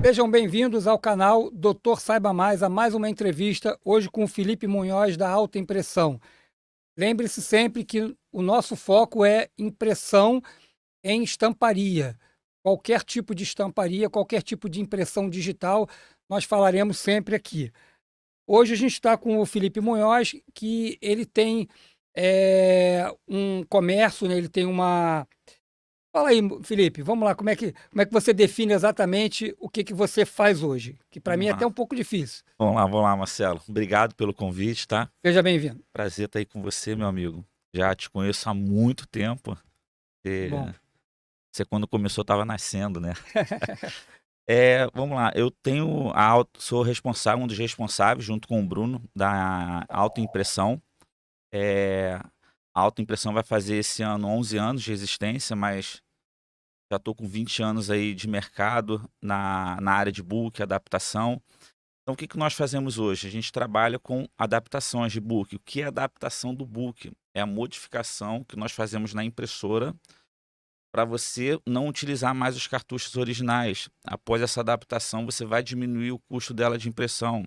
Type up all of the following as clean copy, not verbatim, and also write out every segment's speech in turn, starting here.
Sejam bem-vindos ao canal Doutor Saiba Mais, a mais uma entrevista, hoje com o Felipe Munhoz da Alta Impressão. Lembre-se sempre que o nosso foco é impressão em estamparia. Qualquer tipo de estamparia, qualquer tipo de impressão digital, nós falaremos sempre aqui. Hoje a gente está com o Felipe Munhoz, que ele tem um comércio, né? Ele tem uma... Fala aí, Felipe, vamos lá, como é que você define exatamente o que você faz hoje? Que para mim Vamos é até lá. um pouco difícil. Vamos lá, Marcelo. Obrigado pelo convite, tá? Seja bem-vindo. Prazer estar aí com você, meu amigo. Já te conheço há muito tempo. Que Você, bom. você quando começou estava nascendo, né? Vamos lá. Sou responsável, um dos responsáveis, junto com o Bruno, da Autoimpressão. A Autoimpressão vai fazer esse ano 11 anos de existência, mas já estou com 20 anos aí de mercado na área de book, adaptação. Então, o que nós fazemos hoje? A gente trabalha com adaptações de book. O que é adaptação do book? É a modificação que nós fazemos na impressora para você não utilizar mais os cartuchos originais. Após essa adaptação, você vai diminuir o custo dela de impressão.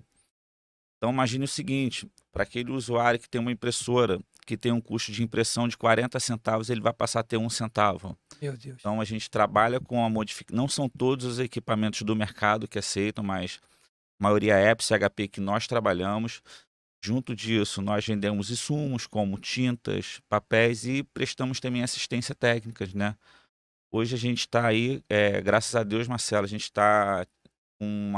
Então, imagine o seguinte, para aquele usuário que tem uma impressora que tem um custo de impressão de 40 centavos, ele vai passar a ter 1 centavo. Meu Deus. Então, a gente trabalha com a modificação. Não são todos os equipamentos do mercado que aceitam, mas a maioria é Epson e HP que nós trabalhamos. Junto disso, nós vendemos insumos como tintas, papéis e prestamos também assistência técnica, né? Hoje a gente está aí, graças a Deus, Marcelo, a gente está com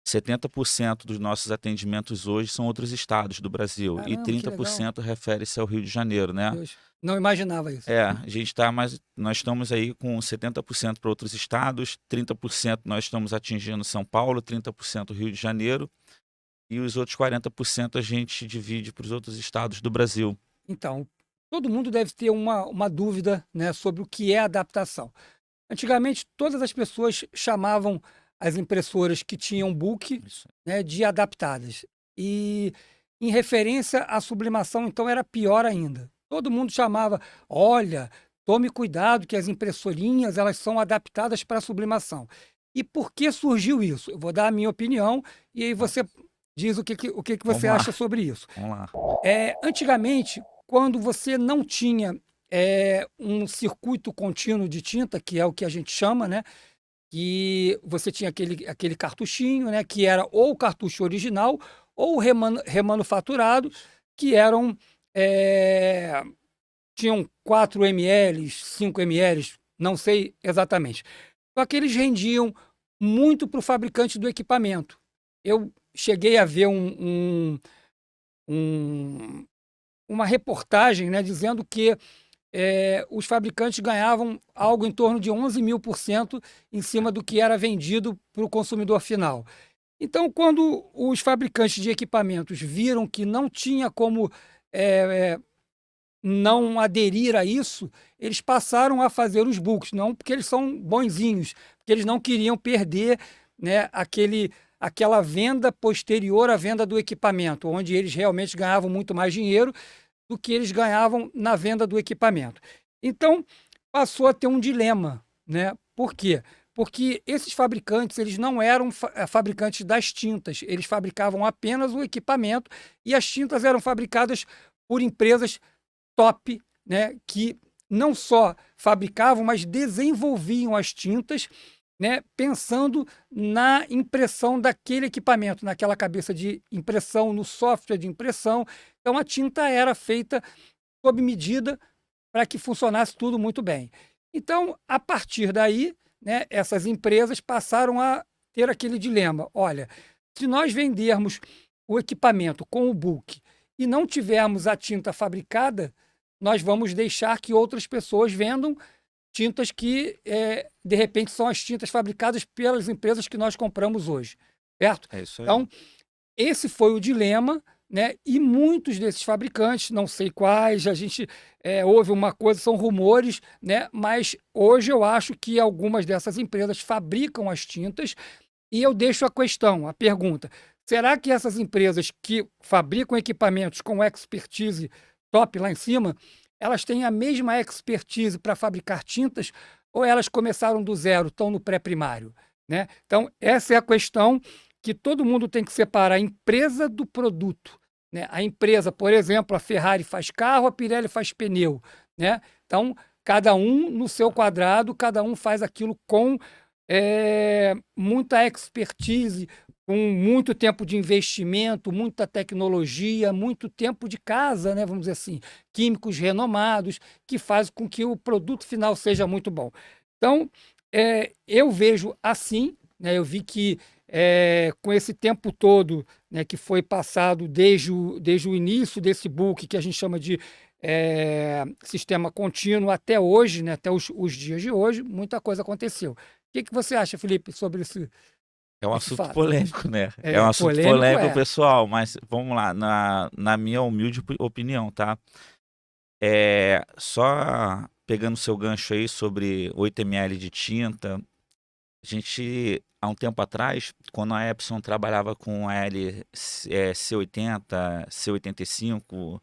70% dos nossos atendimentos hoje são outros estados do Brasil e Caramba, que legal. 30% refere-se ao Rio de Janeiro, né? Deus. Não imaginava isso. A gente está mais, nós estamos aí com 70% para outros estados, 30% nós estamos atingindo São Paulo, 30% Rio de Janeiro e os outros 40% a gente divide para os outros estados do Brasil. Então, todo mundo deve ter uma dúvida, né, sobre o que é adaptação. Antigamente, todas as pessoas chamavam as impressoras que tinham book, Isso. né, de adaptadas. E em referência à sublimação, então, era pior ainda. Todo mundo chamava, olha, tome cuidado que as impressorinhas elas são adaptadas para a sublimação. E por que surgiu isso? Eu vou dar a minha opinião e aí você diz o que Vamos você lá, acha sobre isso. vamos lá. Antigamente, quando você não tinha um circuito contínuo de tinta, que é o que a gente chama, né? Que você tinha aquele cartuchinho, né? Que era ou o cartucho original ou o remanufaturado, que eram tinham 4 ml, 5 ml, não sei exatamente. Só que eles rendiam muito para o fabricante do equipamento. Eu cheguei a ver um uma reportagem, né, dizendo que os fabricantes ganhavam algo em torno de 11.000% em cima do que era vendido para o consumidor final. Então, quando os fabricantes de equipamentos viram que não tinha como não aderir a isso, eles passaram a fazer os books, não porque eles são bonzinhos, porque eles não queriam perder, né, aquela venda posterior à venda do equipamento, onde eles realmente ganhavam muito mais dinheiro do que eles ganhavam na venda do equipamento. Então, passou a ter um dilema, né? Por quê? Porque esses fabricantes, eles não eram fabricantes das tintas, eles fabricavam apenas o equipamento e as tintas eram fabricadas por empresas top, né? Que não só fabricavam, mas desenvolviam as tintas, né, pensando na impressão daquele equipamento, naquela cabeça de impressão, no software de impressão. Então, a tinta era feita sob medida para que funcionasse tudo muito bem. Então, a partir daí, né, essas empresas passaram a ter aquele dilema. Olha, se nós vendermos o equipamento com o book e não tivermos a tinta fabricada, nós vamos deixar que outras pessoas vendam tintas que, de repente, são as tintas fabricadas pelas empresas que nós compramos hoje, certo? É isso aí. Então, esse foi o dilema, né? E muitos desses fabricantes, não sei quais, a gente ouve uma coisa, são rumores, né? Mas hoje eu acho que algumas dessas empresas fabricam as tintas e eu deixo a questão, a pergunta, será que essas empresas que fabricam equipamentos com expertise top lá em cima, elas têm a mesma expertise para fabricar tintas ou elas começaram do zero, estão no pré-primário? né? Então, essa é a questão que todo mundo tem que separar a empresa do produto, né? A empresa, por exemplo, a Ferrari faz carro, a Pirelli faz pneu, né? Então, cada um no seu quadrado, cada um faz aquilo com muita expertise, com muito tempo de investimento, muita tecnologia, muito tempo de casa, né? Vamos dizer assim, químicos renomados, que faz com que o produto final seja muito bom. Então, eu vejo assim, né? Eu vi que com esse tempo todo, né, que foi passado desde o início desse book, que a gente chama de sistema contínuo até hoje, né, até os dias de hoje, muita coisa aconteceu. O que você acha, Felipe, sobre É um esse assunto fato? polêmico, né? É um assunto Polêmico polêmico, pessoal, mas vamos lá, na minha humilde opinião, tá? Só pegando seu gancho aí sobre 8 ml de tinta, a gente, há um tempo atrás, quando a Epson trabalhava com a C80, C85,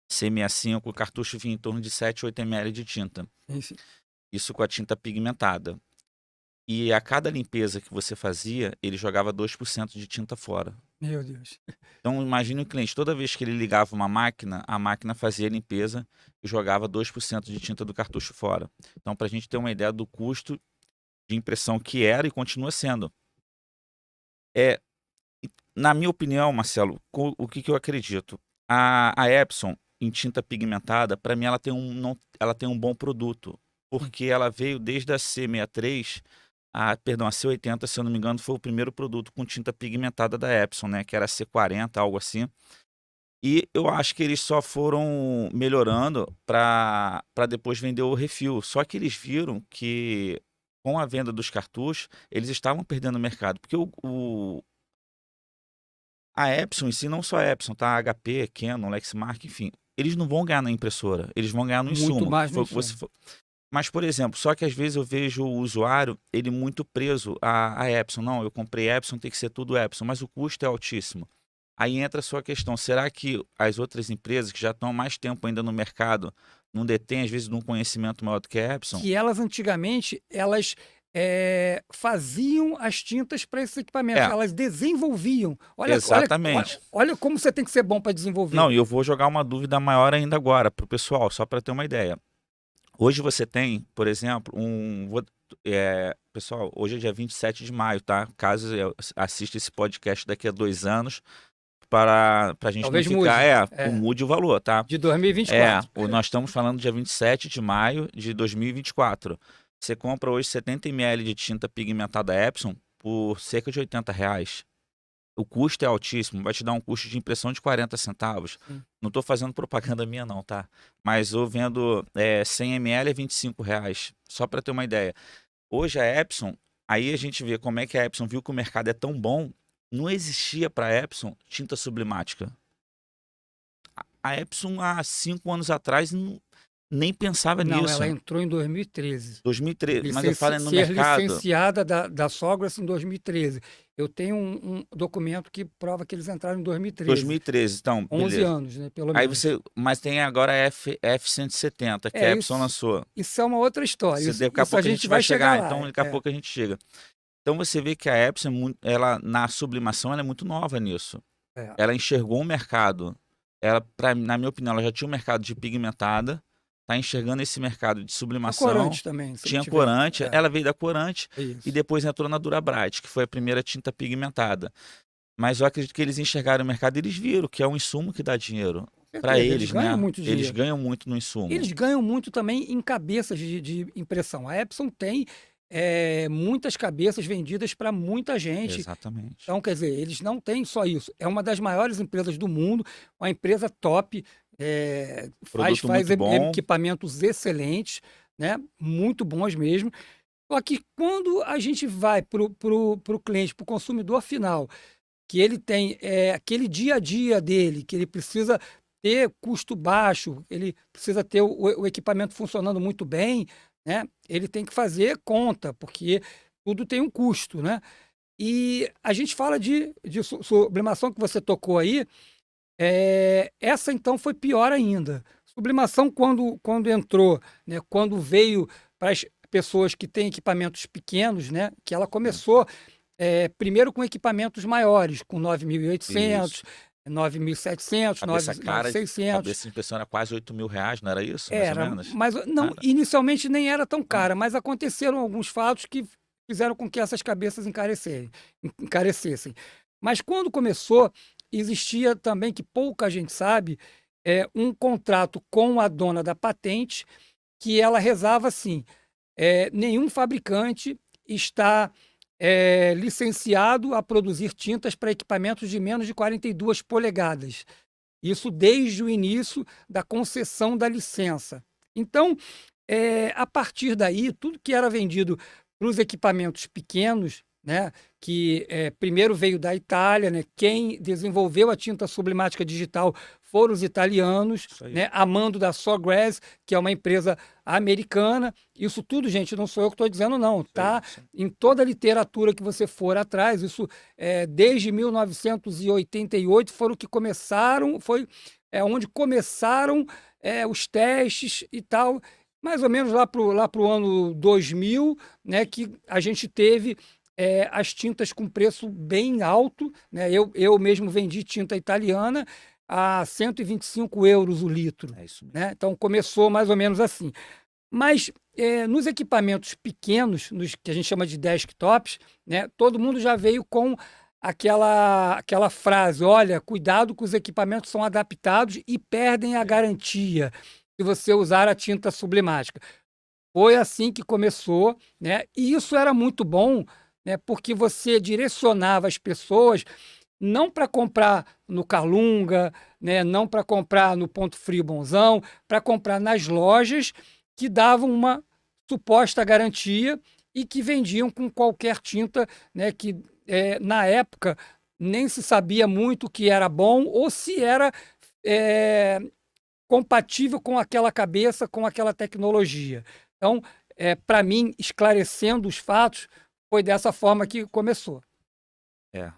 C65, o cartucho vinha em torno de 7, 8 ml de tinta. Enfim, Isso com a tinta pigmentada. E a cada limpeza que você fazia, ele jogava 2% de tinta fora. meu Deus. Então, imagine o cliente, toda vez que ele ligava uma máquina, a máquina fazia a limpeza e jogava 2% de tinta do cartucho fora. Então, para a gente ter uma ideia do custo de impressão que era e continua sendo. É, na minha opinião, Marcelo, o que eu acredito? A Epson, em tinta pigmentada, para mim, ela tem um bom produto, porque ela veio desde a C63, a C80, se eu não me engano, foi o primeiro produto com tinta pigmentada da Epson, né? Que era a C40, algo assim. E eu acho que eles só foram melhorando para depois vender o refil. Só que eles viram que com a venda dos cartuchos, eles estavam perdendo o mercado. Porque a Epson em si, não só a Epson, tá? A HP, Canon, Lexmark, enfim, eles não vão ganhar na impressora, eles vão ganhar no Muito insumo. mais no Foi o que você insumo. Mas, por exemplo, só que às vezes eu vejo o usuário, ele muito preso à Epson. Não, eu comprei Epson, tem que ser tudo Epson, mas o custo é altíssimo. Aí entra a sua questão, será que as outras empresas que já estão há mais tempo ainda no mercado não detêm, às vezes, um conhecimento maior do que a Epson? Que elas antigamente, elas faziam as tintas para esses equipamentos, É, elas desenvolviam. exatamente. Olha como você tem que ser bom para desenvolver. Não, e eu vou jogar uma dúvida maior ainda agora para o pessoal, só para ter uma ideia. Hoje você tem, por exemplo, pessoal, hoje é dia 27 de maio, tá? Caso eu assista esse podcast daqui a 2 anos, para a gente não Talvez ficar, mude. mude o valor, tá? De 2024. Nós estamos falando dia 27 de maio de 2024. Você compra hoje 70 ml de tinta pigmentada Epson por cerca de R$ 80. O custo é altíssimo, vai te dar um custo de impressão de 40 centavos. Sim. Não estou fazendo propaganda minha não, tá? Mas eu vendo 100 ml é R$ 25, só para ter uma ideia. Hoje a Epson, aí a gente vê como é que a Epson viu que o mercado é tão bom, não existia para a Epson tinta sublimática. A Epson há 5 anos atrás nem pensava Não, nisso. ela entrou em 2013. 2013, mas eu falo no Ser mercado. licenciada da Sogras em 2013. Eu tenho um documento que prova que eles entraram em 2013. 2013, então, 11 beleza. anos, né, pelo Aí menos. mas tem agora a F170, que a Epson lançou. Isso é uma outra história. Daqui a pouco a gente vai chegar lá. Então, daqui a pouco a gente chega. Então, você vê que a Epson, ela, na sublimação, ela é muito nova nisso. Ela enxergou um mercado. Na minha opinião, ela já tinha um mercado de pigmentada, está enxergando esse mercado de sublimação. Tinha corante também. Tinha corante, ela veio da corante e depois entrou na Durabright, que foi a primeira tinta pigmentada. Mas eu acredito que eles enxergaram o mercado e eles viram que é um insumo que dá dinheiro para eles, ganham né? Muito dinheiro. Eles ganham muito no insumo. Eles ganham muito também em cabeças de impressão. A Epson tem muitas cabeças vendidas para muita gente. Exatamente. Então, quer dizer, eles não têm só isso. É uma das maiores empresas do mundo, uma empresa top, faz equipamentos excelentes, né? Muito bons mesmo. Só que quando a gente vai para o cliente, para o consumidor final, que ele tem aquele dia a dia dele, que ele precisa ter custo baixo, ele precisa ter o equipamento funcionando muito bem, né? Ele tem que fazer conta, porque tudo tem um custo, né? E a gente fala de sublimação que você tocou aí, essa então foi pior ainda. Sublimação quando entrou, né? Quando veio para pessoas que têm equipamentos pequenos, né? Que ela começou primeiro com equipamentos maiores, com 9.800, Isso. 9.700, Cabeça cara, 9.600. cabeça de impressora era quase R$ 8.000, não era isso, mais ou Era, menos? mas não, Cara, inicialmente nem era tão não. cara, mas aconteceram alguns fatos que fizeram com que essas cabeças encarecessem. Mas quando começou, existia também, que pouca gente sabe, um contrato com a dona da patente, que ela rezava assim: nenhum fabricante está licenciado a produzir tintas para equipamentos de menos de 42 polegadas. Isso desde o início da concessão da licença. Então, a partir daí, tudo que era vendido para os equipamentos pequenos, né, que primeiro veio da Itália, né, quem desenvolveu a tinta sublimática digital foram os italianos, Isso aí. né, a mando da Sawgrass, que é uma empresa americana. Isso tudo, gente, não sou eu que estou dizendo, não. Tá Isso aí. em toda a literatura que você for atrás. Isso desde 1988 foram que começaram, foi onde começaram os testes e tal. Mais ou menos lá para o ano 2000, né, que a gente teve as tintas com preço bem alto, né? Eu mesmo vendi tinta italiana a 125 euros o litro, É isso mesmo. né? Então começou mais ou menos assim. Mas nos equipamentos pequenos, nos que a gente chama de desktops, né, todo mundo já veio com aquela frase: olha, cuidado que os equipamentos são adaptados e perdem a garantia se você usar a tinta sublimática. Foi assim que começou, né? E isso era muito bom, né? Porque você direcionava as pessoas não para comprar no Calunga, né? Não para comprar no Ponto Frio Bonzão, para comprar nas lojas que davam uma suposta garantia e que vendiam com qualquer tinta, né? Que na época nem se sabia muito o que era bom ou se era compatível com aquela cabeça, com aquela tecnologia. Então, para mim, esclarecendo os fatos, foi dessa forma que começou. É.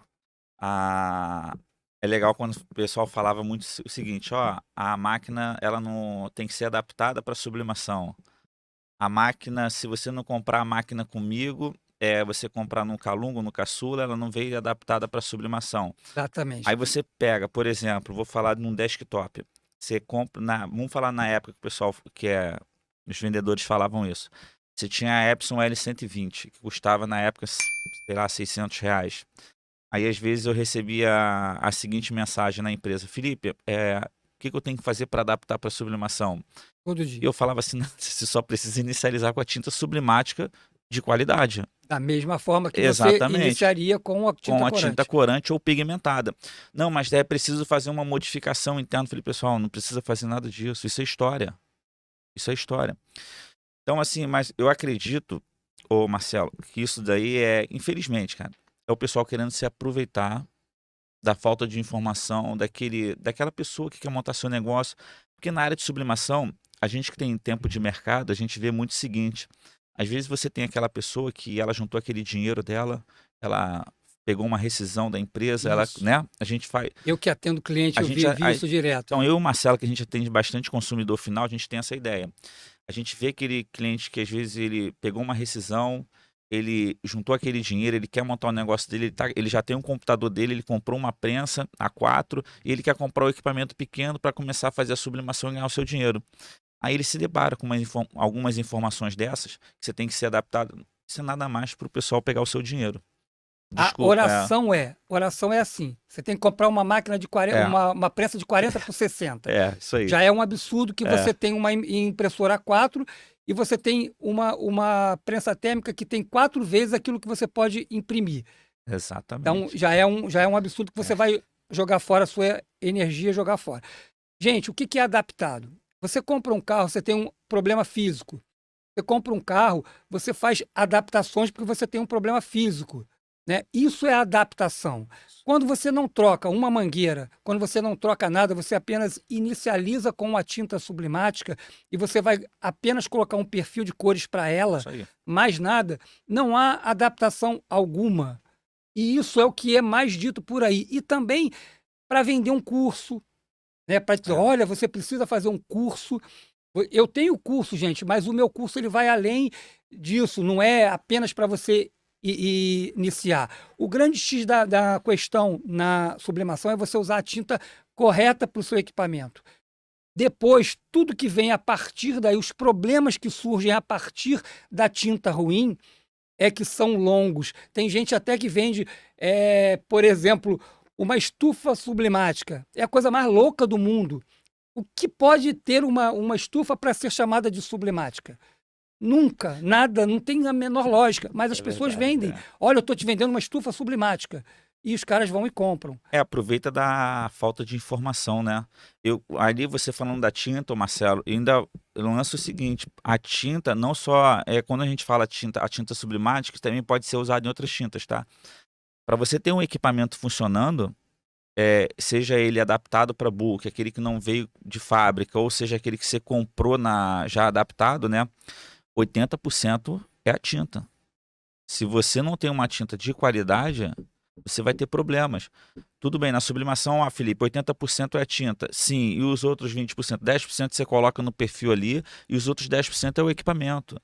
É legal quando o pessoal falava muito o seguinte, ó, a máquina ela não tem que ser adaptada para sublimação. A máquina, se você não comprar a máquina comigo, você comprar no Calunga, no Caçula, ela não veio adaptada para sublimação. Exatamente. Aí você pega, por exemplo, vou falar de um desktop. Você compra, vamos falar na época que o pessoal, os vendedores falavam isso. Você tinha a Epson L120, que custava na época, sei lá, R$ 600. Aí às vezes eu recebia a seguinte mensagem na empresa: Felipe, o que eu tenho que fazer para adaptar para sublimação? Todo E dia. eu falava assim: não, você só precisa inicializar com a tinta sublimática de qualidade. Da mesma forma que você Exatamente. iniciaria com a tinta Com a corante. tinta corante ou pigmentada. Não, mas daí é preciso fazer uma modificação interna. Eu falei, pessoal, não precisa fazer nada disso. Isso é história. Isso é história. Então, assim, mas eu acredito, ô Marcelo, que isso daí infelizmente, cara, é o pessoal querendo se aproveitar da falta de informação daquela pessoa que quer montar seu negócio. Porque na área de sublimação, a gente que tem tempo de mercado, a gente vê muito o seguinte: às vezes você tem aquela pessoa que ela juntou aquele dinheiro dela, ela pegou uma rescisão da empresa, ela, Isso. né? A gente faz. Eu que atendo cliente, A eu gente, vi isso direto. Então, eu e o Marcelo, que a gente atende bastante consumidor final, a gente tem essa ideia. A gente vê aquele cliente que às vezes ele pegou uma rescisão, ele juntou aquele dinheiro, ele quer montar um negócio dele, ele já tem um computador dele, ele comprou uma prensa A4 e ele quer comprar um equipamento pequeno para começar a fazer a sublimação e ganhar o seu dinheiro. Aí ele se depara com algumas informações dessas, que você tem que ser adaptado. Isso é nada mais para o pessoal pegar o seu dinheiro. Desculpa, Oração é assim: você tem que comprar uma máquina de 40, uma prensa de 40 por 60. isso aí. Já é um absurdo que você tem uma impressora A4 e você tem uma prensa térmica que tem 4 vezes aquilo que você pode imprimir. Exatamente. Então já é um absurdo que você vai jogar fora a sua energia, jogar fora. Gente, o que é adaptado? Você compra um carro, você tem um problema físico. Você compra um carro, você faz adaptações porque você tem um problema físico, né? Isso é adaptação. Quando você não troca uma mangueira, quando você não troca nada, você apenas inicializa com a tinta sublimática e você vai apenas colocar um perfil de cores para ela, mais nada, não há adaptação alguma. E isso é o que é mais dito por aí. E também para vender um curso, né? Para dizer, olha, você precisa fazer um curso, Eu tenho curso, gente, mas o meu curso ele vai além disso, não é apenas para você iniciar. O grande X da questão na sublimação é você usar a tinta correta para o seu equipamento. Depois, tudo que vem a partir daí, os problemas que surgem a partir da tinta ruim, é que são longos. Tem gente até que vende, por exemplo, uma estufa sublimática. É a coisa mais louca do mundo. O que pode ter uma estufa para ser chamada de sublimática? Nunca, nada, não tem a menor lógica. Mas as pessoas vendem. Olha, eu estou te vendendo uma estufa sublimática. E os caras vão e compram. Aproveita da falta de informação, né? Ali você falando da tinta, Marcelo, ainda lança o seguinte: a tinta não só quando a gente fala tinta, a tinta sublimática também pode ser usada em outras tintas, tá? Para você ter um equipamento funcionando, seja ele adaptado para book, aquele que não veio de fábrica, ou seja aquele que você comprou já adaptado, né? 80% é a tinta. Se você não tem uma tinta de qualidade, você vai ter problemas. Tudo bem, na sublimação, Felipe, 80% é tinta. Sim, e os outros 20%? 10% você coloca no perfil ali e os outros 10% é o equipamento.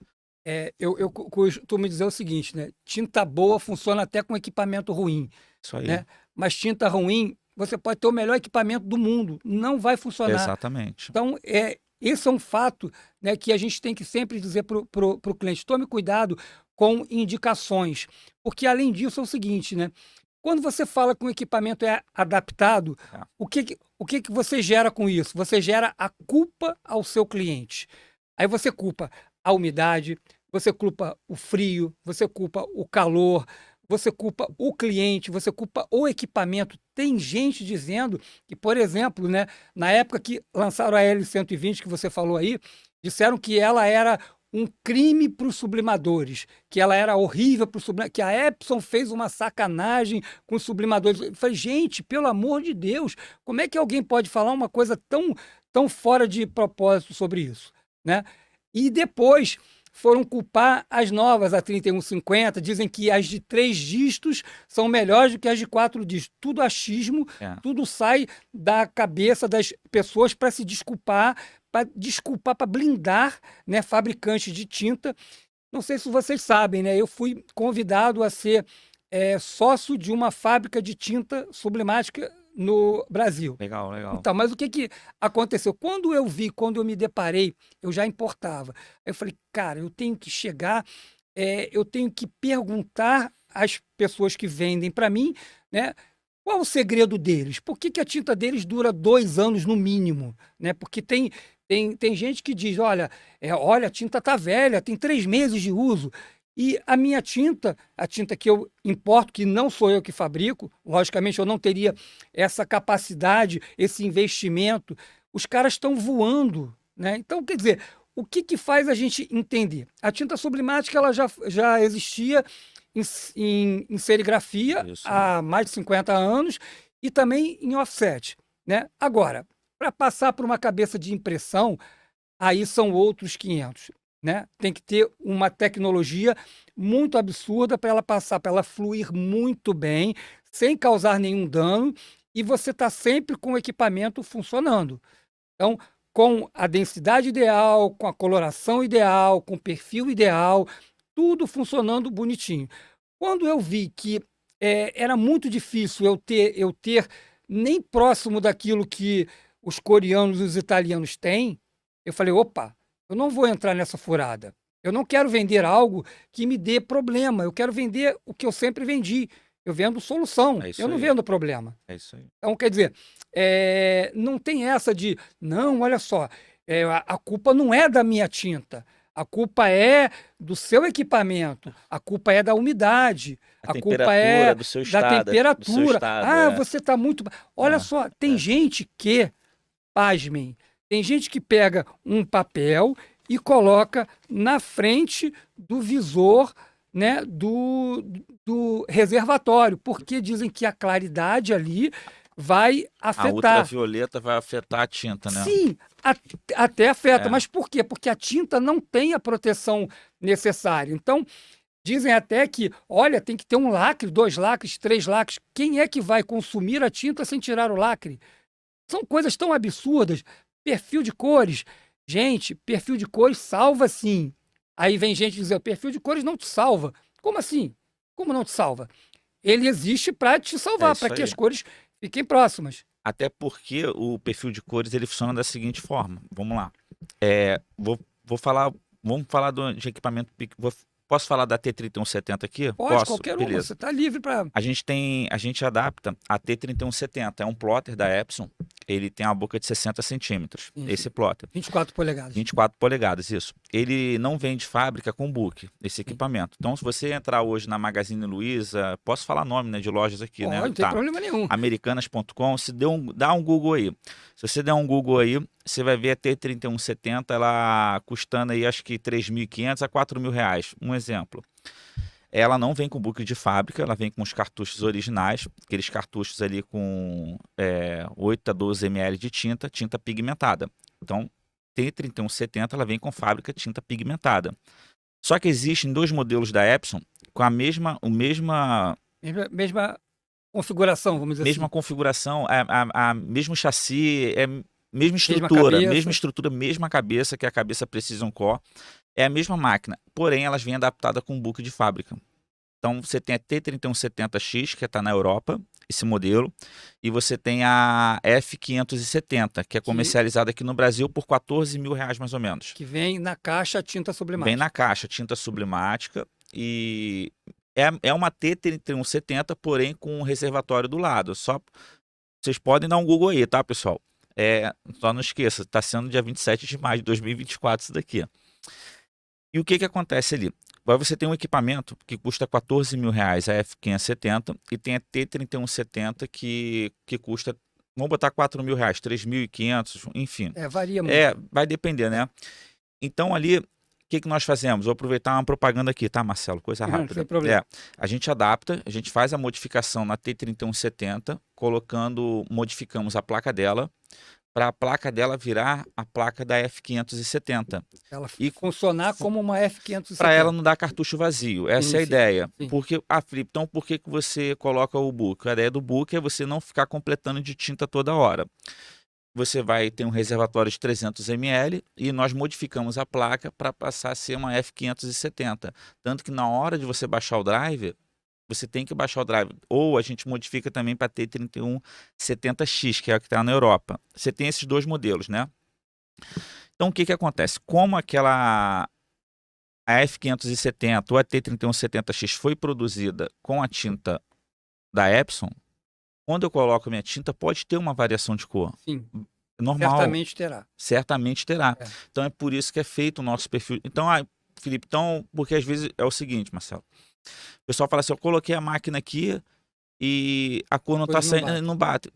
Eu costumo dizer o seguinte, né? Tinta boa funciona até com equipamento ruim. Isso aí. Né? Mas tinta ruim, você pode ter o melhor equipamento do mundo, não vai funcionar. Exatamente. Então, esse é um fato, né, que a gente tem que sempre dizer para o cliente: tome cuidado com indicações. Porque, além disso, é o seguinte, né? Quando você fala que o equipamento é adaptado, o que você gera com isso? Você gera a culpa ao seu cliente. Aí você culpa a umidade, você culpa o frio, você culpa o calor, você culpa o cliente, você culpa o equipamento. Tem gente dizendo que, por exemplo, né, na época que lançaram a L120, que você falou aí, disseram que ela era um crime para os sublimadores, que ela era horrível para os sublimadores, que a Epson fez uma sacanagem com os sublimadores. Eu falei: gente, pelo amor de Deus, como é que alguém pode falar uma coisa tão fora de propósito sobre isso? Né? E depois foram culpar as novas, a 3150, dizem que as de 3 dígitos são melhores do que as de 4 dígitos. Tudo achismo, tudo sai da cabeça das pessoas para se desculpar, para blindar, né, fabricantes de tinta. Não sei se vocês sabem, né? Eu fui convidado a ser sócio de uma fábrica de tinta sublimática no Brasil. Legal, legal. Então, mas o que aconteceu? Quando eu me deparei, eu já importava. Eu falei: cara, eu tenho que chegar, eu tenho que perguntar às pessoas que vendem para mim, né? Qual o segredo deles? Por que a tinta deles dura 2 anos no mínimo? Né? Porque tem gente que diz: olha, a tinta está velha, tem 3 meses de uso. E a minha tinta, a tinta que eu importo, que não sou eu que fabrico, logicamente eu não teria essa capacidade, esse investimento, os caras estão voando. Né? Então, quer dizer, o que faz a gente entender? A tinta sublimática ela já existia em serigrafia há mais de 50 anos e também em offset. Né? Agora, para passar por uma cabeça de impressão, aí são outros 500. Né? Tem que ter uma tecnologia muito absurda para ela passar, para ela fluir muito bem, sem causar nenhum dano, e você está sempre com o equipamento funcionando. Então, com a densidade ideal, com a coloração ideal, com o perfil ideal, tudo funcionando bonitinho. Quando eu vi que era muito difícil eu ter nem próximo daquilo que os coreanos e os italianos têm, eu falei: opa, eu não vou entrar nessa furada. Eu não quero vender algo que me dê problema. Eu quero vender o que eu sempre vendi. Eu vendo solução, eu não vendo problema. É isso aí. Então, quer dizer, não tem essa de: não, olha só, a culpa não é da minha tinta. A culpa é do seu equipamento. A culpa é da umidade. A culpa é do seu estado, da temperatura. do seu estado, você está muito... Olha só, tem gente que, pasmem, tem gente que pega um papel e coloca na frente do visor, né, do reservatório, porque dizem que a claridade ali vai afetar. A ultravioleta vai afetar a tinta, né? Sim, até afeta. Mas por quê? Porque a tinta não tem a proteção necessária. Então, dizem até que, olha, tem que ter um lacre, 2 lacres, 3 lacres. Quem é que vai consumir a tinta sem tirar o lacre? São coisas tão absurdas. Perfil de cores. Gente, perfil de cores salva sim. Aí vem gente dizer, o perfil de cores não te salva. Como assim? Como não te salva? Ele existe para te É salvar, para isso que aí. as cores fiquem próximas. Até porque o perfil de cores ele funciona da seguinte forma. Vamos lá. É, vou falar, vamos falar de equipamento. Posso falar da T3170 aqui? Pode, Posso? qualquer uma, Beleza. você está livre para. A gente adapta a T3170, é um plotter da Epson, ele tem uma boca de 60 centímetros, esse plotter. 24 polegadas. 24 polegadas, isso. Ele não vem de fábrica com book, esse equipamento. Então, se você entrar hoje na Magazine Luiza, posso falar nome, né, de lojas aqui, Pode, né? não tem problema nenhum. Americanas.com, dá um Google aí. Se você der um Google aí, você vai ver a T3170, ela custando aí acho que 3.500 a 4.000 reais, um exemplo. Ela não vem com book de fábrica, ela vem com os cartuchos originais, aqueles cartuchos ali com 8 a 12 ml de tinta, tinta pigmentada. Então, T3170 ela vem com fábrica tinta pigmentada. Só que existem dois modelos da Epson com a mesma Mesma configuração, vamos dizer mesma assim. configuração, a mesmo chassi, mesma cabeça. estrutura, mesma cabeça, que é a cabeça Precision Core, é a mesma máquina, porém elas vêm adaptadas com book de fábrica. Então você tem a T3170X, que está na Europa, esse modelo, e você tem a F570, que é comercializada aqui no Brasil por 14 mil reais mais ou menos. Que vem na caixa tinta sublimática. Vem na caixa tinta sublimática e é uma T3170, porém com um reservatório do lado. Só vocês podem dar um Google aí, tá, pessoal? Só não esqueça, está sendo dia 27 de maio de 2024 isso daqui. E o que que acontece ali? Agora você tem um equipamento que custa 14 mil reais, a F570, e tem a T3170 que custa, vamos botar 4 mil reais, 3.500, enfim. Varia muito. Vai depender, né? Então ali, o que que nós fazemos? Vou aproveitar uma propaganda aqui, tá, Marcelo? Coisa rápida. Sem problema. A gente adapta, a gente faz a modificação na T3170, modificamos a placa dela, para a placa dela virar a placa da F570. Ela funcionar como uma F570. Para ela não dar cartucho vazio. Essa é a ideia. Sim. Porque, Felipe, então por que você coloca o book? A ideia do book é você não ficar completando de tinta toda hora. Você vai ter um reservatório de 300 ml e nós modificamos a placa para passar a ser uma F570. Tanto que na hora de você baixar o driver, você tem que baixar o driver. Ou a gente modifica também para T3170X, que é o que está na Europa. Você tem esses dois modelos, né? Então, o que que acontece? Como a F570 ou a T3170X foi produzida com a tinta da Epson, quando eu coloco a minha tinta, pode ter uma variação de cor. Sim. Normal. Certamente terá. Certamente terá. Então, é por isso que é feito o nosso perfil. Então, Felipe, porque às vezes é o seguinte, Marcelo. O pessoal fala assim, eu coloquei a máquina aqui e a cor não está saindo, não bate.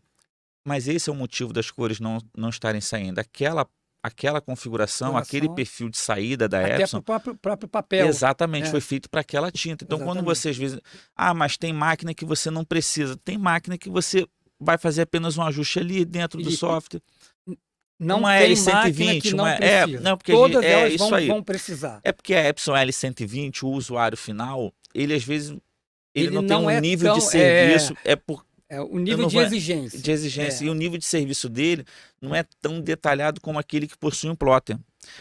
Mas esse é o motivo das cores não estarem saindo. Aquela configuração, aquele perfil de saída da Epson. Até o próprio papel. Exatamente, foi feito para aquela tinta. Então, quando você às vezes... mas tem máquina que você não precisa. Tem máquina que você vai fazer apenas um ajuste ali dentro do software. Não uma tem L120, máquina que não precisa. não, porque todas elas isso vão precisar. É porque a Epson L120, o usuário final, ele às vezes ele não tem um nível tão, de serviço, o nível de exigência. De exigência. E o nível de serviço dele não é tão detalhado como aquele que possui um plotter.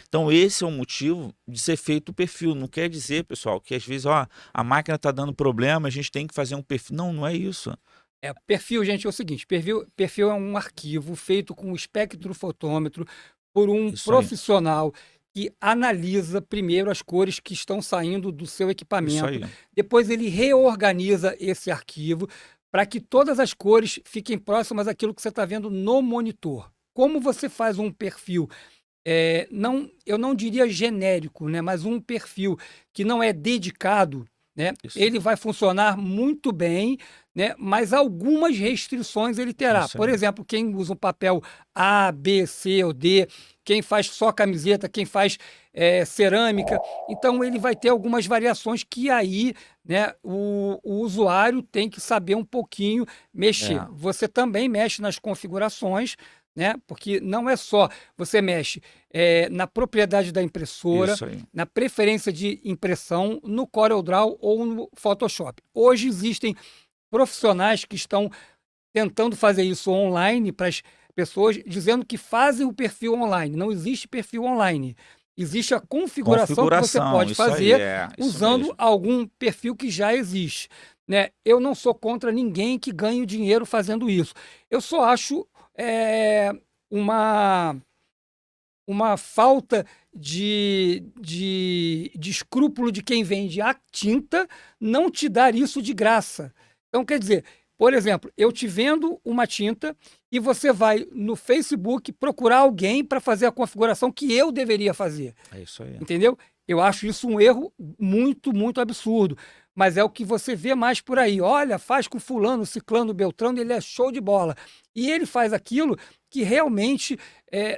Então, esse é o motivo de ser feito o perfil. Não quer dizer, pessoal, que às vezes a máquina está dando problema, a gente tem que fazer um perfil. Não, não é isso. Perfil, gente, é o seguinte, perfil é um arquivo feito com espectrofotômetro por um profissional que analisa primeiro as cores que estão saindo do seu equipamento. Depois ele reorganiza esse arquivo para que todas as cores fiquem próximas àquilo que você está vendo no monitor. Como você faz um perfil, eu não diria genérico, né, mas um perfil que não é dedicado, né, ele vai funcionar muito bem, né, mas algumas restrições ele terá. Por exemplo, quem usa um papel A, B, C ou D, quem faz só camiseta, quem faz cerâmica, então ele vai ter algumas variações que aí, né, o usuário tem que saber um pouquinho mexer. Você também mexe nas configurações, né, porque não é só você mexe na propriedade da impressora, na preferência de impressão, no CorelDRAW ou no Photoshop. Hoje existem profissionais que estão tentando fazer isso online para pessoas dizendo que fazem o perfil online. Não existe perfil online. Existe a configuração que você pode Isso aí, fazer isso usando mesmo. algum perfil que já existe, né? Eu não sou contra ninguém que ganhe dinheiro fazendo isso. Eu só acho uma falta de escrúpulo de quem vende a tinta não te dar isso de graça. Então, quer dizer, por exemplo, eu te vendo uma tinta e você vai no Facebook procurar alguém para fazer a configuração que eu deveria fazer. É isso aí. Entendeu? Eu acho isso um erro muito, muito absurdo. Mas é o que você vê mais por aí. Olha, faz com fulano, ciclano, beltrano, ele é show de bola. E ele faz aquilo que realmente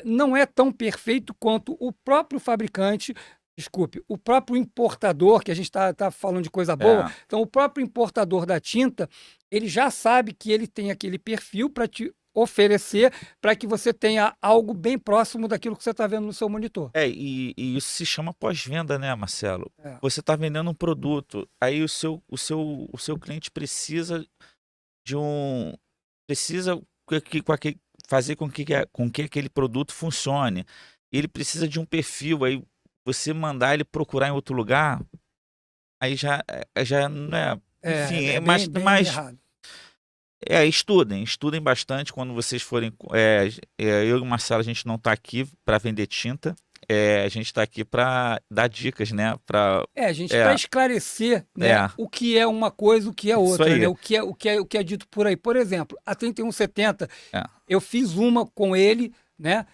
não é tão perfeito quanto o próprio fabricante, desculpe, o próprio importador, que a gente está falando de coisa boa. É. Então, o próprio importador da tinta, ele já sabe que ele tem aquele perfil para te oferecer para que você tenha algo bem próximo daquilo que você está vendo no seu monitor. E isso se chama pós-venda, né, Marcelo? É. Você está vendendo um produto, aí o seu cliente precisa de um precisa fazer com que aquele produto funcione. Ele precisa de um perfil, aí você mandar ele procurar em outro lugar, aí já não é, enfim, É é bem, mais, bem errado. estudem bastante quando vocês forem. Eu e o Marcelo, a gente não está aqui para vender tinta, a gente está aqui para dar dicas, né? A gente para É, esclarecer, né, é, o que é uma coisa, o que é isso outra, né? aí. O que é dito por aí. Por exemplo, a 3170, É. eu fiz uma com ele, né?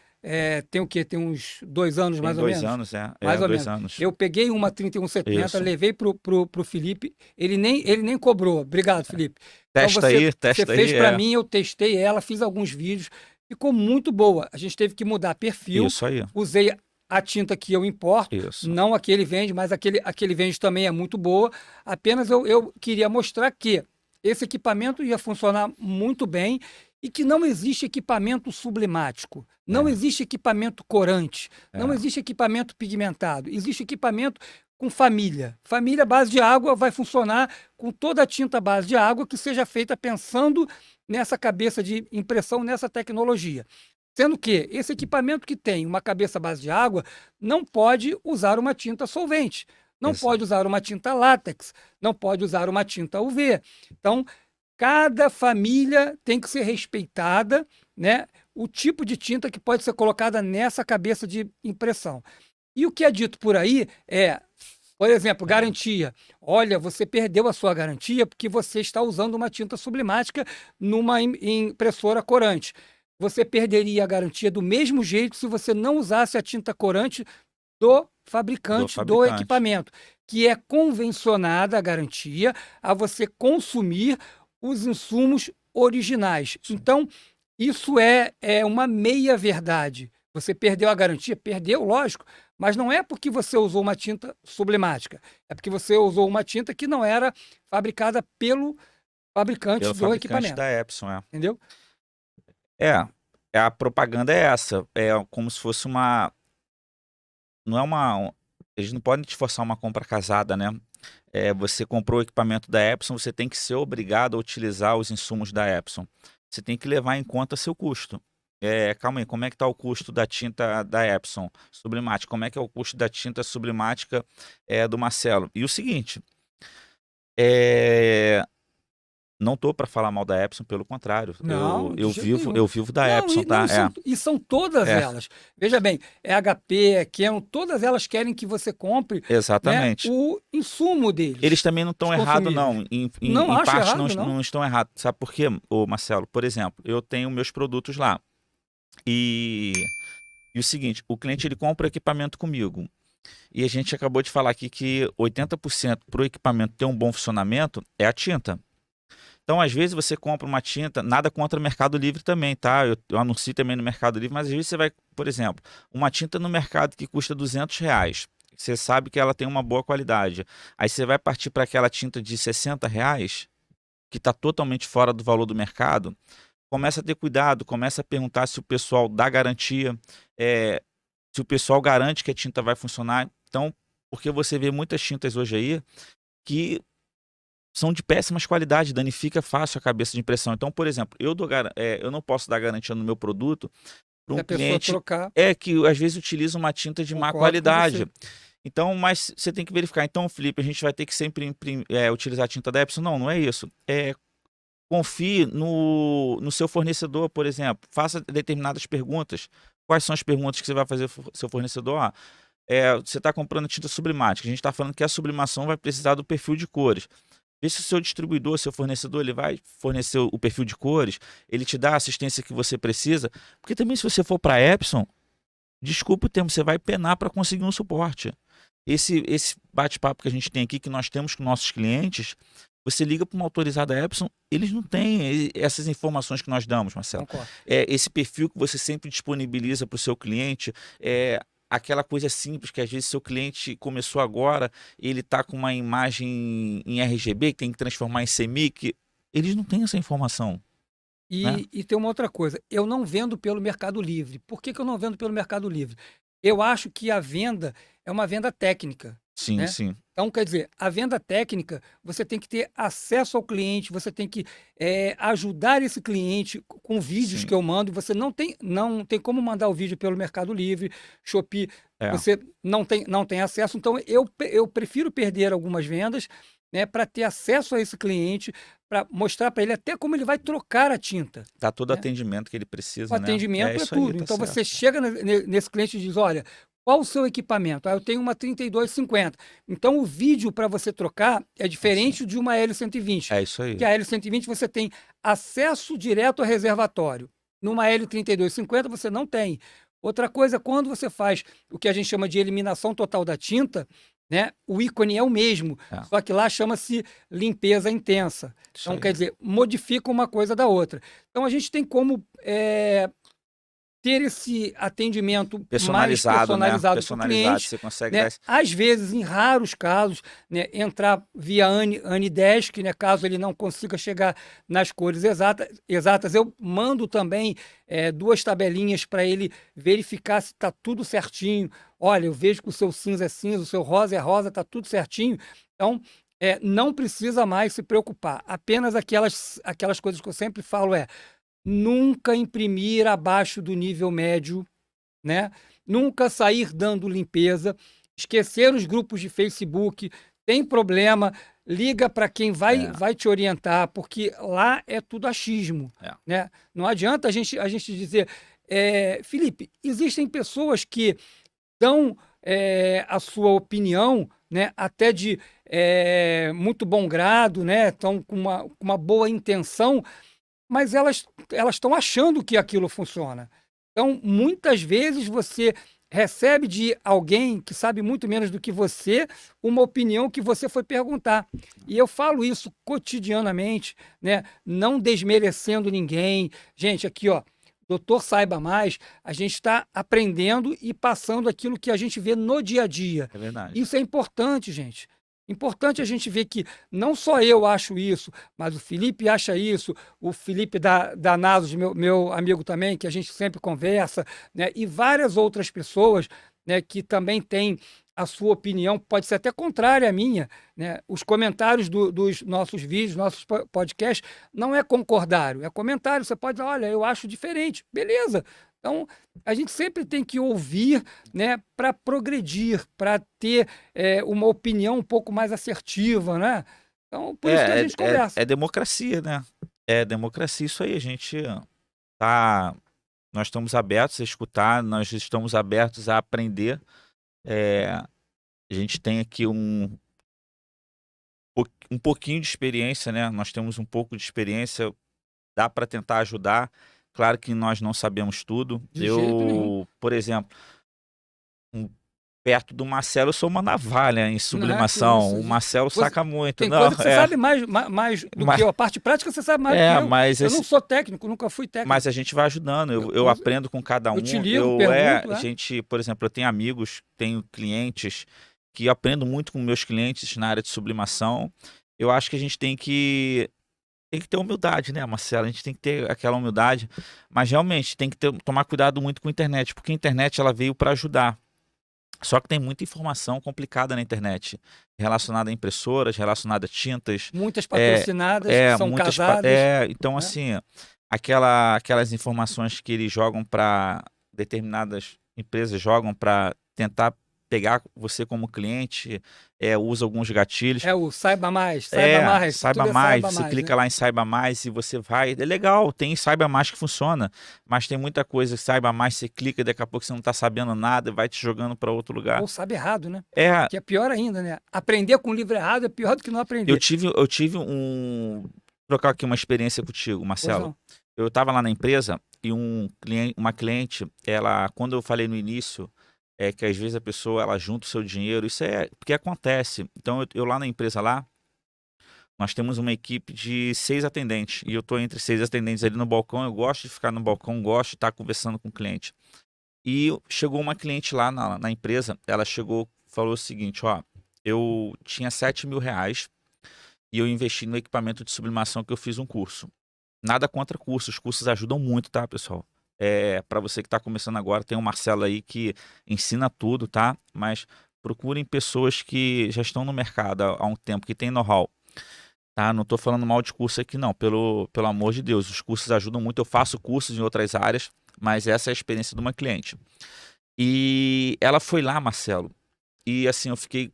Tem o quê? Tem uns 2 anos, Tem mais ou 2 menos? anos, Mais ou dois menos. anos. Eu peguei uma 3170, Isso. levei pro Felipe, ele nem cobrou. Obrigado, Felipe. Então você Testa fez aí, para mim, eu testei ela, fiz alguns vídeos, ficou muito boa. A gente teve que mudar perfil, Isso aí. usei a tinta que eu importo, Isso. não a que ele vende, mas aquele vende também é muito boa. Apenas eu queria mostrar que esse equipamento ia funcionar muito bem e que não existe equipamento sublimático, não É, existe equipamento corante, não é. existe equipamento pigmentado, existe equipamento com família. Família base de água vai funcionar com toda a tinta base de água que seja feita pensando nessa cabeça de impressão, nessa tecnologia. Sendo que esse equipamento que tem uma cabeça base de água não pode usar uma tinta solvente, não Exa pode usar uma tinta látex, não pode usar uma tinta UV. Então, cada família tem que ser respeitada, né? O tipo de tinta que pode ser colocada nessa cabeça de impressão. E o que é dito por aí é, por exemplo, garantia. Olha, você perdeu a sua garantia porque você está usando uma tinta sublimática numa impressora corante. Você perderia a garantia do mesmo jeito se você não usasse a tinta corante do do fabricante do fabricante. equipamento, que é convencionada a garantia a você consumir os insumos originais. Isso. Então, isso é uma meia-verdade. Você perdeu a garantia? Perdeu, lógico, mas não é porque você usou uma tinta sublimática, é porque você usou uma tinta que não era fabricada pelo fabricante Pelo do fabricante equipamento, da Epson, é. entendeu? É, a propaganda é essa, é como se fosse uma não é eles não podem te forçar uma compra casada, né. Você comprou o equipamento da Epson, você tem que ser obrigado a utilizar os insumos da Epson. Você tem que levar em conta seu custo. Calma aí, como é que está o custo da tinta da Epson Sublimática? Como é que é o custo da tinta sublimática, do Marcelo? E o seguinte, eh não tô para falar mal da Epson, pelo contrário, eu Não, de eu jeito vivo nenhum. eu vivo da Não, Epson, tá. e são todas É, elas. Veja bem, é HP, é Canon, todas elas querem que você compre, né, exatamente. o insumo deles, Eles também não os estão errado consumíveis. não, em Não em acho parte errado, não. não estão errados, sabe por quê, ô Marcelo? Por exemplo, eu tenho meus produtos lá, e o seguinte, o cliente ele compra o equipamento comigo, e a gente acabou de falar aqui que 80% para o equipamento ter um bom funcionamento é a tinta. Então, às vezes, você compra uma tinta, nada contra o Mercado Livre também, tá? Eu anuncio também no Mercado Livre, mas às vezes você vai, por exemplo, uma tinta no mercado que custa R$ 200, você sabe que ela tem uma boa qualidade. Aí você vai partir para aquela tinta de R$ 60, que está totalmente fora do valor do mercado. Começa a ter cuidado, começa a perguntar se o pessoal dá garantia, se o pessoal garante que a tinta vai funcionar. Então, porque você vê muitas tintas hoje aí que são de péssimas qualidades, danifica fácil a cabeça de impressão. Então, por exemplo, eu não posso dar garantia no meu produto para Se um a pessoa cliente trocar, que às vezes utiliza uma tinta de má concordo com qualidade. você. Então, mas você tem que verificar. Então, Felipe, a gente vai ter que sempre utilizar a tinta da Epson? Não, não é isso. Confie no seu fornecedor, por exemplo. Faça determinadas perguntas. Quais são as perguntas que você vai fazer ao seu fornecedor? Você está comprando tinta sublimática. A gente está falando que a sublimação vai precisar do perfil de cores. Vê se o seu distribuidor, seu fornecedor, ele vai fornecer o perfil de cores, ele te dá a assistência que você precisa. Porque também se você for para a Epson, desculpa o termo, você vai penar para conseguir um suporte. Esse bate-papo que a gente tem aqui, que nós temos com nossos clientes, você liga para uma autorizada Epson, eles não têm essas informações que nós damos, Marcelo. Concordo. Esse perfil que você sempre disponibiliza para o seu cliente, aquela coisa simples que às vezes seu cliente começou agora, ele está com uma imagem em RGB que tem que transformar em CMYK, eles não têm essa informação. Né? E tem uma outra coisa, eu não vendo pelo Mercado Livre. Por que eu não vendo pelo Mercado Livre? Eu acho que a venda é uma venda técnica. Sim, Né? sim. Então, quer dizer, a venda técnica, você tem que ter acesso ao cliente, você tem que ajudar esse cliente com vídeos Sim. que eu mando. Você não tem como mandar o vídeo pelo Mercado Livre, Shopee, você não tem acesso. Então, eu prefiro perder algumas vendas, né, para ter acesso a esse cliente, para mostrar para ele até como ele vai trocar a tinta. Dá todo o né? atendimento que ele precisa, O atendimento é isso aí, tudo. tá Então, certo. você chega nesse cliente e diz, olha, qual o seu equipamento? Eu tenho uma 3250. Então, o vídeo para você trocar é diferente de uma L120. É isso aí. Que a L120 você tem acesso direto ao reservatório. Numa L3250 você não tem. Outra coisa, quando você faz o que a gente chama de eliminação total da tinta, né, o ícone é o mesmo, só que lá chama-se limpeza intensa. Então, quer dizer, modifica uma coisa da outra. Então, a gente tem como ter esse atendimento personalizado, mais personalizado, né? para o cliente. Você consegue né? Às vezes, em raros casos, né, entrar via AniDesk, né, caso ele não consiga chegar nas cores exatas. Eu mando também 2 tabelinhas para ele verificar se está tudo certinho. Olha, eu vejo que o seu cinza é cinza, o seu rosa é rosa, está tudo certinho. Então, não precisa mais se preocupar. Apenas aquelas coisas que eu sempre falo nunca imprimir abaixo do nível médio, né? Nunca sair dando limpeza, esquecer os grupos de Facebook, tem problema, liga para quem vai te orientar, porque lá é tudo achismo, né? Não adianta a gente dizer, Felipe, existem pessoas que dão a sua opinião, né, até de muito bom grado, né? Estão com uma boa intenção, mas elas estão achando que aquilo funciona. Então, muitas vezes você recebe de alguém que sabe muito menos do que você uma opinião que você foi perguntar. E eu falo isso cotidianamente, né? Não desmerecendo ninguém. Gente, aqui, ó, Doutor Saiba Mais, a gente está aprendendo e passando aquilo que a gente vê no dia a dia. É verdade. Isso é importante, gente. Importante a gente ver que não só eu acho isso, mas o Felipe acha isso, o Felipe da Nasos, meu amigo também, que a gente sempre conversa, né? E várias outras pessoas, né, que também têm a sua opinião, pode ser até contrária à minha, né? Os comentários dos nossos vídeos, nossos podcasts, não é concordário, é comentário. Você pode dizer, olha, eu acho diferente, beleza. Então, a gente sempre tem que ouvir, né, para progredir, para ter uma opinião um pouco mais assertiva, né? Então, por isso que a gente conversa. É democracia, né? É democracia, isso aí. Nós estamos abertos a escutar, nós estamos abertos a aprender. A gente tem aqui um pouquinho de experiência, né? Nós temos um pouco de experiência, dá para tentar ajudar. Claro que nós não sabemos tudo. De jeito nenhum. Por exemplo, perto do Marcelo, eu sou uma navalha em sublimação. O Marcelo saca muito. Tem coisa que você sabe mais do que eu. A parte prática você sabe mais do que eu. Mas eu não sou técnico, nunca fui técnico. Mas a gente vai ajudando. Eu aprendo com cada um. Eu te ligo, pergunto. Por exemplo, eu tenho amigos, tenho clientes que eu aprendo muito com meus clientes na área de sublimação. Eu acho que a gente tem que ter humildade, né, Marcelo? A gente tem que ter aquela humildade, mas realmente tem que tomar cuidado muito com a internet, porque a internet ela veio para ajudar. Só que tem muita informação complicada na internet, relacionada a impressoras, relacionada a tintas, Muitas é, patrocinadas que são casadas, então né? assim, aquelas informações que eles jogam para determinadas empresas jogam para tentar pegar você como cliente, usa alguns gatilhos. É o saiba mais, Saiba tudo é mais, saiba você mais, clica né? lá em Saiba Mais e você vai. É legal, tem Saiba Mais que funciona, mas tem muita coisa, Saiba Mais, você clica e daqui a pouco você não está sabendo nada e vai te jogando para outro lugar. Ou sabe errado, né? É, Que é pior ainda, né? Aprender com o livro errado é pior do que não eu aprender. tive, eu tive um. Vou trocar aqui uma experiência contigo, Pois Marcelo. não. Eu estava lá na empresa e uma cliente, ela, quando eu falei no início, que às vezes a pessoa ela junta o seu dinheiro, isso é porque acontece. Então eu lá na empresa lá, nós temos uma equipe de 6 atendentes e eu estou entre 6 atendentes ali no balcão. Eu gosto de ficar no balcão, gosto de estar conversando com o cliente. E chegou uma cliente lá na empresa, ela chegou, falou o seguinte, ó, eu tinha R$ 7.000 e eu investi no equipamento de sublimação que eu fiz um curso. Nada contra cursos, os cursos ajudam muito, tá, pessoal? Para você que está começando agora, tem o Marcelo aí que ensina tudo, tá? Mas procurem pessoas que já estão no mercado há um tempo, que tem know-how. Tá? Não estou falando mal de curso aqui, não, pelo amor de Deus. Os cursos ajudam muito. Eu faço cursos em outras áreas, mas essa é a experiência de uma cliente. E ela foi lá, Marcelo, e assim, eu fiquei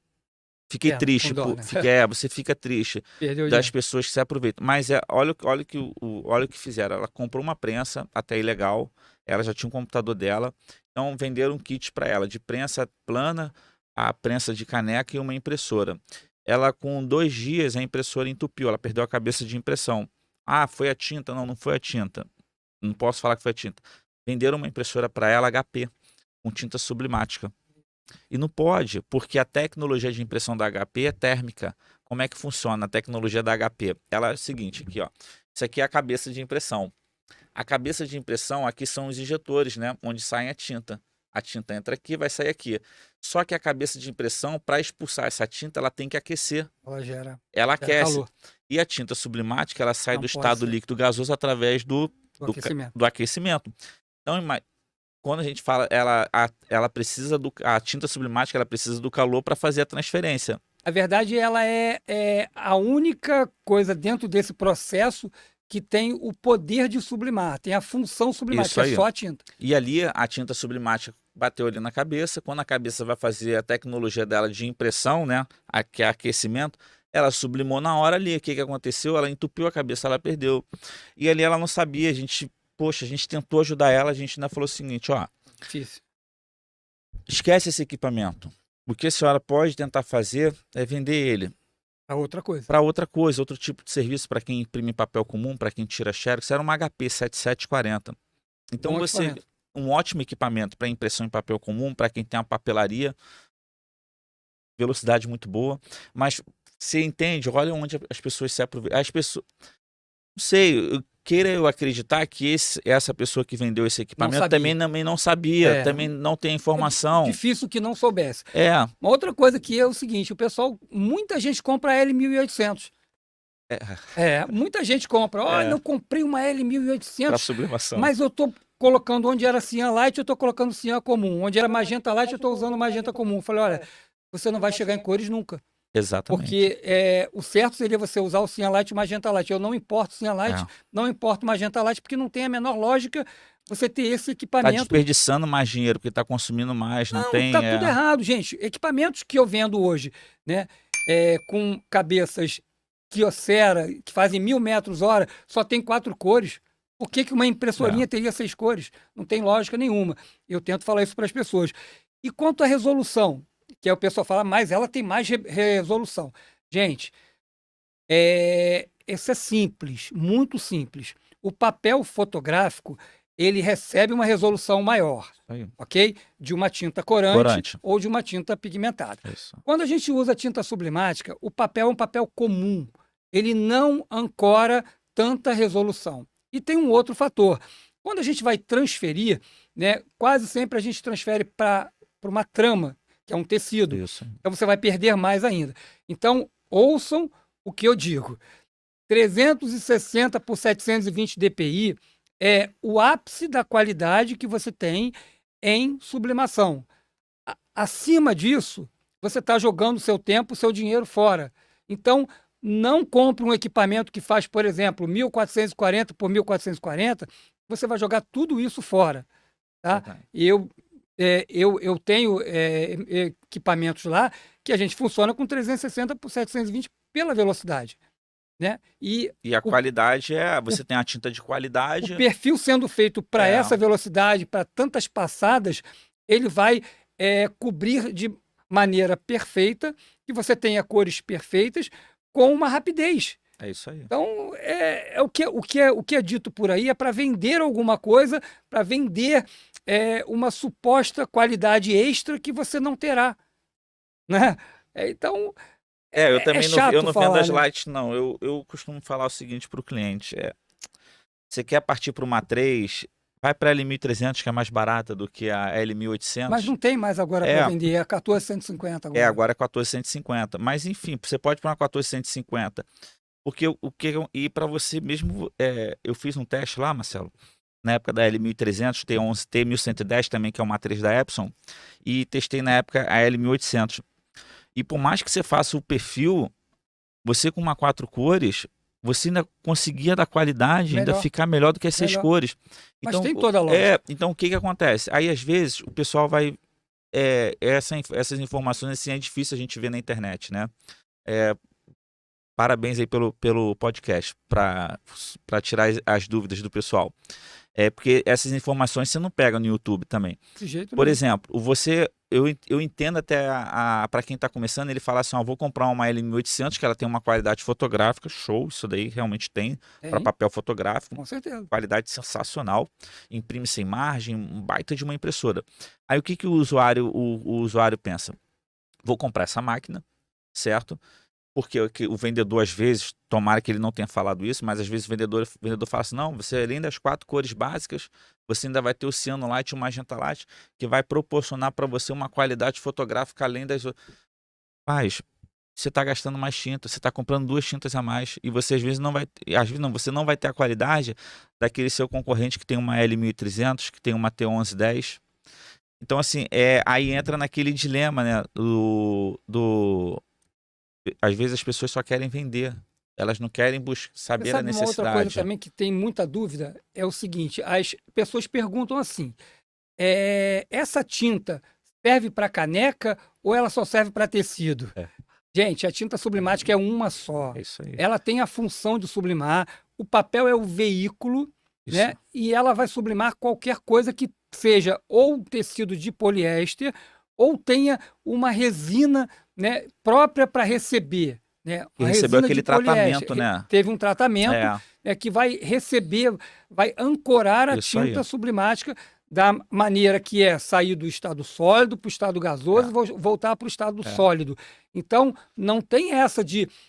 Pena, com triste, dó, né? você fica triste Perdeu o das dinheiro. pessoas que se aproveitam. Mas olha o que fizeram. Ela comprou uma prensa, até aí legal. Ela já tinha um computador dela. Então venderam um kit para ela de prensa plana, a prensa de caneca e uma impressora. Ela, com 2 dias, a impressora entupiu, ela perdeu a cabeça de impressão. Ah, foi a tinta? Não, não foi a tinta. Não posso falar que foi a tinta. Venderam uma impressora para ela HP, com tinta sublimática. E não pode, porque a tecnologia de impressão da HP é térmica. Como é que funciona a tecnologia da HP? Ela é o seguinte, aqui, ó. Isso aqui é a cabeça de impressão. A cabeça de impressão, aqui são os injetores, né? Onde sai a tinta. A tinta entra aqui, vai sair aqui. Só que a cabeça de impressão, para expulsar essa tinta, ela tem que aquecer. Ela Ela gera aquece. calor. E a tinta sublimática, ela sai Não do pode estado ser líquido gasoso através do aquecimento. do aquecimento. Então, quando a gente fala, ela precisa a tinta sublimática, ela precisa do calor para fazer a transferência. A verdade, ela é a única coisa dentro desse processo que tem o poder de sublimar, tem a função sublimar, Isso que é aí. só a tinta. E ali a tinta sublimática bateu ali na cabeça. Quando a cabeça vai fazer a tecnologia dela de impressão, né, que é aquecimento, ela sublimou na hora ali. O que aconteceu? Ela entupiu a cabeça, ela perdeu. E ali ela não sabia. A gente tentou ajudar ela. A gente ainda falou o seguinte, ó, Difícil. esquece esse equipamento. O que a senhora pode tentar fazer é vender ele A outra coisa. para outra coisa, outro tipo de serviço, para quem imprime papel comum, para quem tira xerox. Era uma HP 7740. Então Bom equipamento. um ótimo equipamento para impressão em papel comum, para quem tem uma papelaria, velocidade muito boa, mas você entende, olha onde as pessoas se aproveitam. As pessoas, não sei, queira eu acreditar que essa pessoa que vendeu esse equipamento também não sabia, também não tem informação. Difícil que não soubesse. É. Uma outra coisa que é o seguinte, o pessoal, muita gente compra a L1800. Muita gente compra. Olha, eu comprei uma L1800, para sublimação. mas eu tô colocando onde era Cian Light, eu tô colocando Cian comum. Onde era Magenta Light, eu tô usando Magenta comum. Eu falei, olha, você não vai chegar em cores nunca. Exatamente. Porque o certo seria você usar o Cian Light e o Magenta Light. Eu não importo Cian Light, não importo Magenta Light, porque não tem a menor lógica você ter esse equipamento. Tá desperdiçando mais dinheiro, porque tá consumindo mais, não tem... Tá tudo errado, gente. Equipamentos que eu vendo hoje, né, com cabeças Kyocera, que fazem 1000 metros hora, só tem 4 cores. Por que uma impressorinha teria 6 cores? Não tem lógica nenhuma. Eu tento falar isso para as pessoas. E quanto à resolução, que é o pessoal fala, mas ela tem mais resolução. Gente, isso é simples, muito simples. O papel fotográfico, ele recebe uma resolução maior, ok? De uma tinta corante ou de uma tinta pigmentada. Isso. Quando a gente usa tinta sublimática, o papel é um papel comum. Ele não ancora tanta resolução. E tem um outro fator. Quando a gente vai transferir, né, quase sempre a gente transfere para uma trama, que é um tecido. Isso. Então você vai perder mais ainda. Então, ouçam o que eu digo. 360 por 720 dpi é o ápice da qualidade que você tem em sublimação. Acima disso, você está jogando seu tempo, seu dinheiro fora. Então, não compre um equipamento que faz, por exemplo, 1440 por 1440, você vai jogar tudo isso fora. Tá? Verdade. Eu tenho equipamentos lá que a gente funciona com 360 por 720 pela velocidade. Né? E a qualidade você tem a tinta de qualidade. O perfil sendo feito para essa velocidade, para tantas passadas, ele vai cobrir de maneira perfeita, que você tenha cores perfeitas, com uma rapidez. É isso aí. Então, o que é dito por aí é para vender alguma coisa, para vender uma suposta qualidade extra que você não terá. Né? Então, eu também chato não falar, vendo as né? lights, não. Eu costumo falar o seguinte para o cliente: você quer partir para uma 3, vai para a L1300, que é mais barata do que a L1800. Mas não tem mais agora para vender, é 1450 agora. Agora é 1450. Mas enfim, você pode ir para uma 1450. Porque e para você mesmo, eu fiz um teste lá, Marcelo, na época da L1300, T11, T1110 também, que é uma 3 da Epson, e testei na época a L1800. E por mais que você faça o perfil, você com uma 4 cores, você ainda conseguia dar qualidade, ainda ficar melhor do que as 6 cores. Mas Então, tem toda a lógica. Então o que acontece? Aí às vezes o pessoal vai... essas informações assim, é difícil a gente ver na internet, né? Parabéns aí pelo podcast, para tirar as dúvidas do pessoal. Porque essas informações você não pega no YouTube também. De jeito Por nenhum. exemplo, eu entendo até para quem está começando, ele fala assim: vou comprar uma L1800, que ela tem uma qualidade fotográfica, show, isso daí realmente tem para papel fotográfico. Com certeza. Qualidade sensacional, imprime sem margem, um baita de uma impressora. Aí o que o usuário pensa? Vou comprar essa máquina, certo? Porque o vendedor, às vezes, tomara que ele não tenha falado isso, mas às vezes o vendedor fala assim: não, você além das 4 cores básicas, você ainda vai ter o Ciano Light e o Magenta Light, que vai proporcionar para você uma qualidade fotográfica além das outras. Mas você está gastando mais tinta, você está comprando 2 tintas a mais, e você às vezes não vai você não vai ter a qualidade daquele seu concorrente que tem uma L1300, que tem uma T1110. Então, assim, aí entra naquele dilema, né, às vezes as pessoas só querem vender, elas não querem saber a necessidade. Uma outra coisa também que tem muita dúvida é o seguinte: as pessoas perguntam assim, essa tinta serve para caneca ou ela só serve para tecido? Gente, a tinta sublimática é uma só. É isso aí. Ela tem a função de sublimar, o papel é o veículo, né? E ela vai sublimar qualquer coisa que seja ou tecido de poliéster ou tenha uma resina, né, própria para receber. Né? Que recebeu aquele tratamento, né? Teve um tratamento que vai receber, vai ancorar a tinta sublimática da maneira que sair do estado sólido para o estado gasoso e voltar para o estado sólido. Então, não tem essa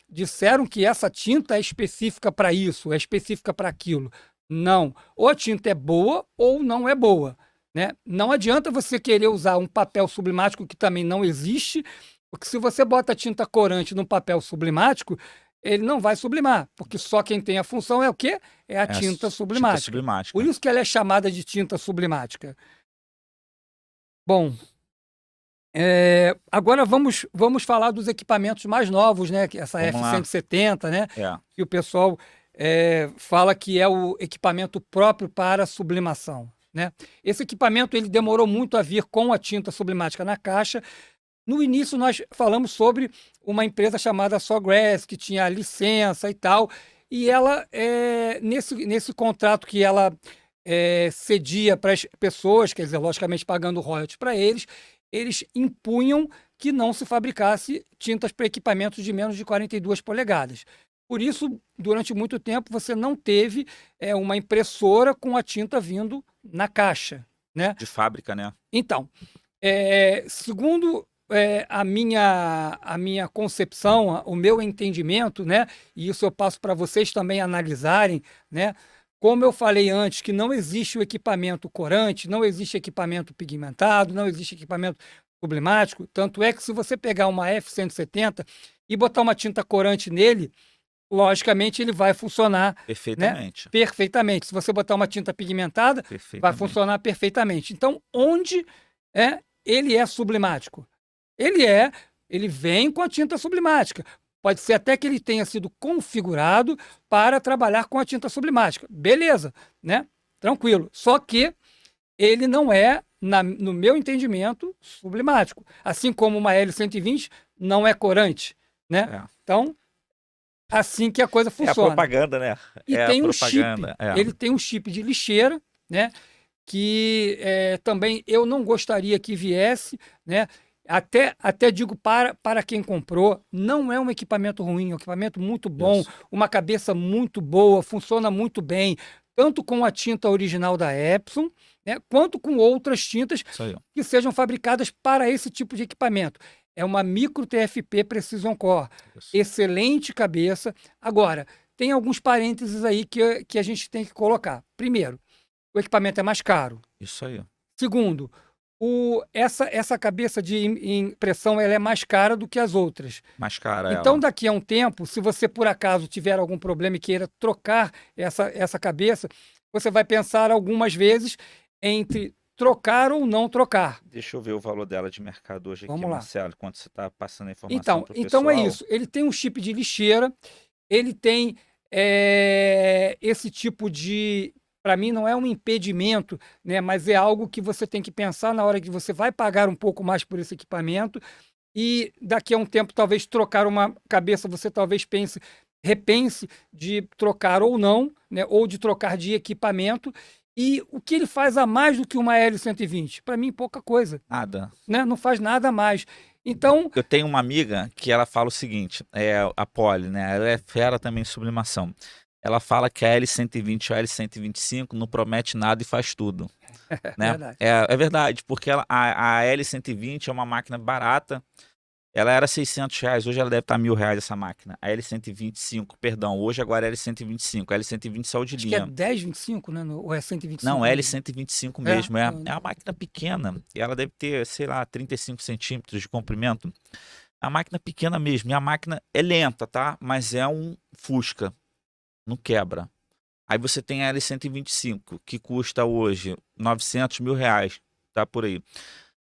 disseram que essa tinta é específica para isso, é específica para aquilo. Não. Ou a tinta é boa ou não é boa. Né? Não adianta você querer usar um papel sublimático que também não existe, porque se você bota tinta corante num papel sublimático, ele não vai sublimar, porque só quem tem a função é o quê? É a tinta sublimática. Por isso que ela é chamada de tinta sublimática. Bom, agora vamos falar dos equipamentos mais novos, né? Essa F170, né? Que o pessoal fala que é o equipamento próprio para sublimação. Né? Esse equipamento ele demorou muito a vir com a tinta sublimática na caixa. No início nós falamos sobre uma empresa chamada Sawgrass, que tinha licença e tal, e ela, nesse contrato que ela cedia para as pessoas, quer dizer, logicamente pagando royalties para eles impunham que não se fabricasse tintas para equipamentos de menos de 42 polegadas. Por isso, durante muito tempo, você não teve uma impressora com a tinta vindo na caixa. Né? De fábrica, né? Então, segundo a minha concepção, o meu entendimento, né? E isso eu passo para vocês também analisarem, né? Como eu falei antes, que não existe o equipamento corante, não existe equipamento pigmentado, não existe equipamento sublimático. Tanto é que se você pegar uma F170 e botar uma tinta corante nele, logicamente ele vai funcionar perfeitamente. Né? Se você botar uma tinta pigmentada, vai funcionar perfeitamente. Então, onde ele é sublimático. Ele vem com a tinta sublimática. Pode ser até que ele tenha sido configurado para trabalhar com a tinta sublimática. Beleza, né? Tranquilo. Só que ele não é, no meu entendimento, sublimático. Assim como uma L120 não é corante, né? É. Então, assim que a coisa É a funciona. propaganda, né? E É a tem um chip. propaganda. É. Ele tem um chip de lixeira, né? Que também eu não gostaria que viesse, né? Até digo para quem comprou, não é um equipamento ruim, é um equipamento muito bom, Isso. uma cabeça muito boa, funciona muito bem, tanto com a tinta original da Epson, né, quanto com outras tintas Isso aí. que sejam fabricadas para esse tipo de equipamento. É uma micro TFP Precision Core, Isso. excelente cabeça. Agora, tem alguns parênteses aí que a gente tem que colocar. Primeiro, o equipamento é mais caro. Isso aí. Segundo, essa cabeça de impressão ela é mais cara do que as outras. Mais cara Então, ela. daqui a um tempo, se você por acaso tiver algum problema e queira trocar essa cabeça, você vai pensar algumas vezes entre trocar ou não trocar. Deixa eu ver o valor dela de mercado hoje aqui, Vamos lá. Marcelo, enquanto você está passando a informação para o Então pessoal. é isso. Ele tem um chip de lixeira, ele tem esse tipo de. Para mim, não é um impedimento, né? Mas é algo que você tem que pensar na hora que você vai pagar um pouco mais por esse equipamento. E daqui a um tempo, talvez trocar uma cabeça, você talvez repense de trocar ou não, né? Ou de trocar de equipamento. E o que ele faz a mais do que uma L120? Para mim, pouca coisa, Nada. né? Não faz nada a mais. Então, Eu tenho uma amiga que ela fala o seguinte, a Polly, né? Ela é fera também em sublimação. Ela fala que a L120 ou a L125 não promete nada e faz tudo. Né? verdade. É verdade, porque a L120 é uma máquina barata. Ela era R$ 600, hoje ela deve estar R$ 1.000 essa máquina. A L125, perdão, hoje agora é L125. A L120 saiu de Acho que é linha. 1025, né? Ou é 125? Não, mesmo? L125 mesmo. É uma máquina pequena. E ela deve ter, sei lá, 35 centímetros de comprimento. É uma máquina pequena mesmo. E a máquina é lenta, tá? Mas é um Fusca. Não quebra. Aí você tem a L125, que custa hoje R$ 900 mil, tá por aí.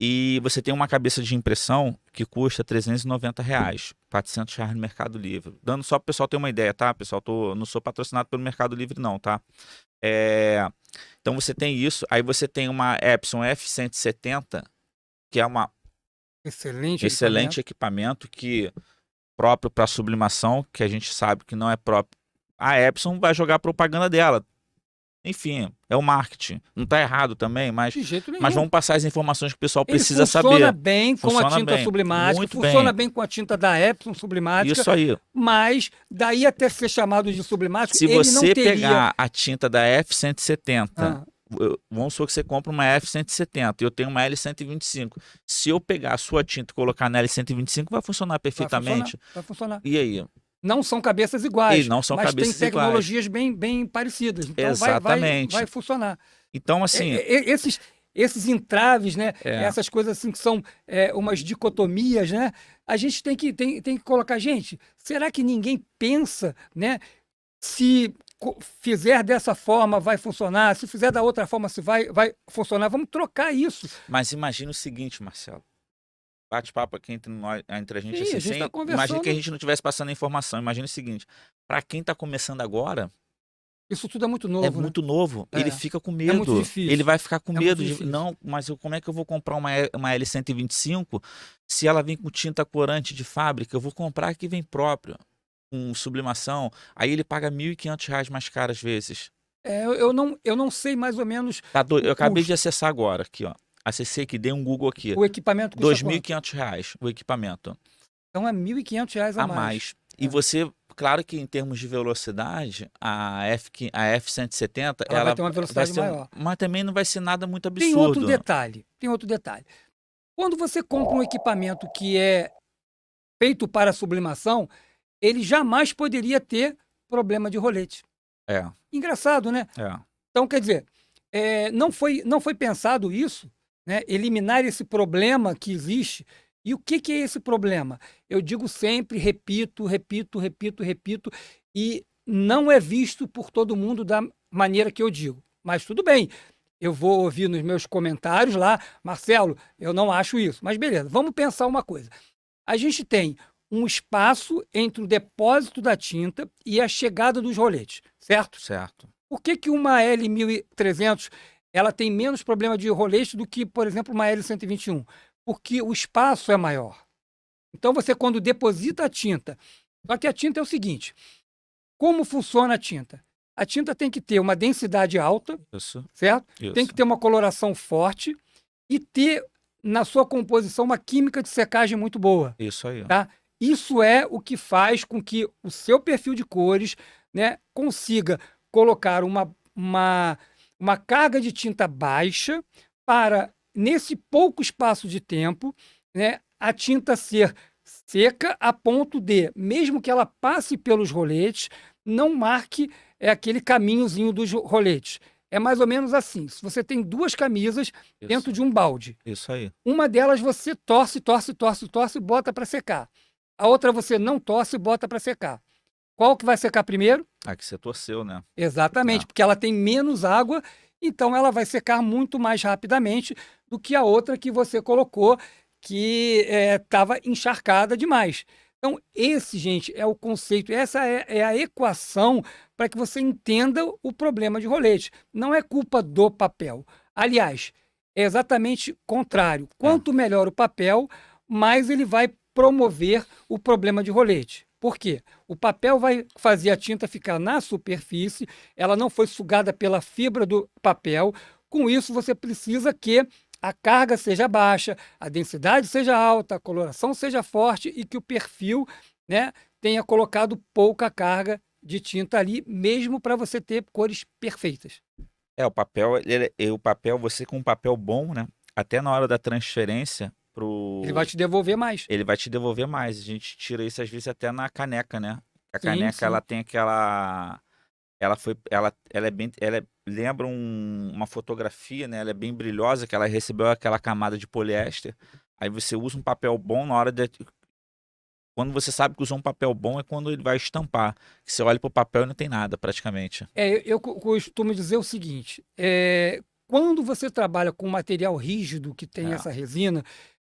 E você tem uma cabeça de impressão que custa R$ 390, R$ 400 no Mercado Livre. Dando só para o pessoal ter uma ideia, tá, pessoal? Não sou patrocinado pelo Mercado Livre, não, tá? Então você tem isso. Aí você tem uma Epson F170, que é uma excelente equipamento que próprio para sublimação, que a gente sabe que não é próprio. A Epson vai jogar a propaganda dela. Enfim, é o marketing. Não está errado também, mas, De jeito nenhum. mas vamos passar as informações que o pessoal precisa funciona saber. Bem com a tinta sublimática, muito funciona bem com a tinta da Epson sublimática. Isso aí. Mas daí até ser chamado de sublimático, se ele você não teria... pegar a tinta da F170, vamos supor que você compra uma F170 e eu tenho uma L125. Se eu pegar a sua tinta e colocar na L125, vai funcionar perfeitamente. Vai funcionar. E aí? Não são cabeças iguais, não são mas cabeças tem tecnologias bem parecidas. Então exatamente. Vai funcionar. Então, assim... Esses entraves, né? Essas coisas assim que são umas dicotomias, né? A gente tem que colocar, gente, será que ninguém pensa, né? Se fizer dessa forma vai funcionar, se fizer da outra forma se vai funcionar, vamos trocar isso. Mas imagina o seguinte, Marcelo. Bate-papo aqui entre a gente. Sim, assim, a gente tá conversando... Imagina que a gente não estivesse passando a informação. Imagina o seguinte, para quem está começando agora... Isso tudo é muito novo, É muito novo. Ele fica com medo. É muito difícil. Ele vai ficar com medo de... Não, mas como é que eu vou comprar uma L125 se ela vem com tinta corante de fábrica? Eu vou comprar que vem próprio, com sublimação. Aí ele paga R$ 1.500 mais caro às vezes. Eu não sei mais ou menos... Eu acabei de acessar agora aqui, ó. Acessei aqui, dei um Google aqui. O equipamento custa R$ 2.500 o equipamento. Então é R$ 1.500 a mais. E você, claro que em termos de velocidade, a F170, ela vai ter uma velocidade maior. Mas também não vai ser nada muito absurdo. Tem outro detalhe. Quando você compra um equipamento que é feito para sublimação, ele jamais poderia ter problema de rolete. Engraçado, né? Então, quer dizer, não foi pensado isso, né? Eliminar esse problema que existe. E o que é esse problema? Eu digo sempre, repito, e não é visto por todo mundo da maneira que eu digo. Mas tudo bem, eu vou ouvir nos meus comentários lá, Marcelo, eu não acho isso. Mas beleza, vamos pensar uma coisa. A gente tem um espaço entre o depósito da tinta e a chegada dos roletes, certo? Certo. Por que que uma L1300 ela tem menos problema de rolete do que, por exemplo, uma L121? Porque o espaço é maior. Então você quando deposita a tinta, só que a tinta é o seguinte, como funciona a tinta? A tinta tem que ter uma densidade alta, Isso. certo? Isso. Tem que ter uma coloração forte e ter na sua composição uma química de secagem muito boa, Isso aí. tá? Isso é o que faz com que o seu perfil de cores, né, consiga colocar uma carga de tinta baixa para, nesse pouco espaço de tempo, né, a tinta ser seca a ponto de, mesmo que ela passe pelos roletes, não marque aquele caminhozinho dos roletes. É mais ou menos assim. Se você tem duas camisas dentro Isso. de um balde, Isso aí. uma delas você torce e bota para secar. A outra você não torce e bota para secar. Qual que vai secar primeiro? A que você torceu, né? Exatamente, É. porque ela tem menos água, então ela vai secar muito mais rapidamente do que a outra que você colocou, que estava encharcada demais. Então, esse, gente, é o conceito, essa é a equação para que você entenda o problema de rolete. Não é culpa do papel. Aliás, é exatamente contrário. Quanto melhor o papel, mais ele vai promover o problema de rolete. Por quê? O papel vai fazer a tinta ficar na superfície, ela não foi sugada pela fibra do papel. Com isso, você precisa que a carga seja baixa, a densidade seja alta, a coloração seja forte e que o perfil, né, tenha colocado pouca carga de tinta ali, mesmo para você ter cores perfeitas. O papel, o papel, você com um papel bom, né? Até na hora da transferência Ele vai te devolver mais. ele vai te devolver mais. A gente tira isso às vezes até na caneca, né? A Sim, caneca, sim. ela tem aquela, ela é bem, lembra uma fotografia, né? Ela é bem brilhosa, que ela recebeu aquela camada de poliéster. Aí você usa um papel bom na hora de, quando você sabe que usou um papel bom é quando ele vai estampar. Que você olha pro papel e não tem nada, praticamente. Eu costumo dizer o seguinte: quando você trabalha com material rígido que tem É. essa resina,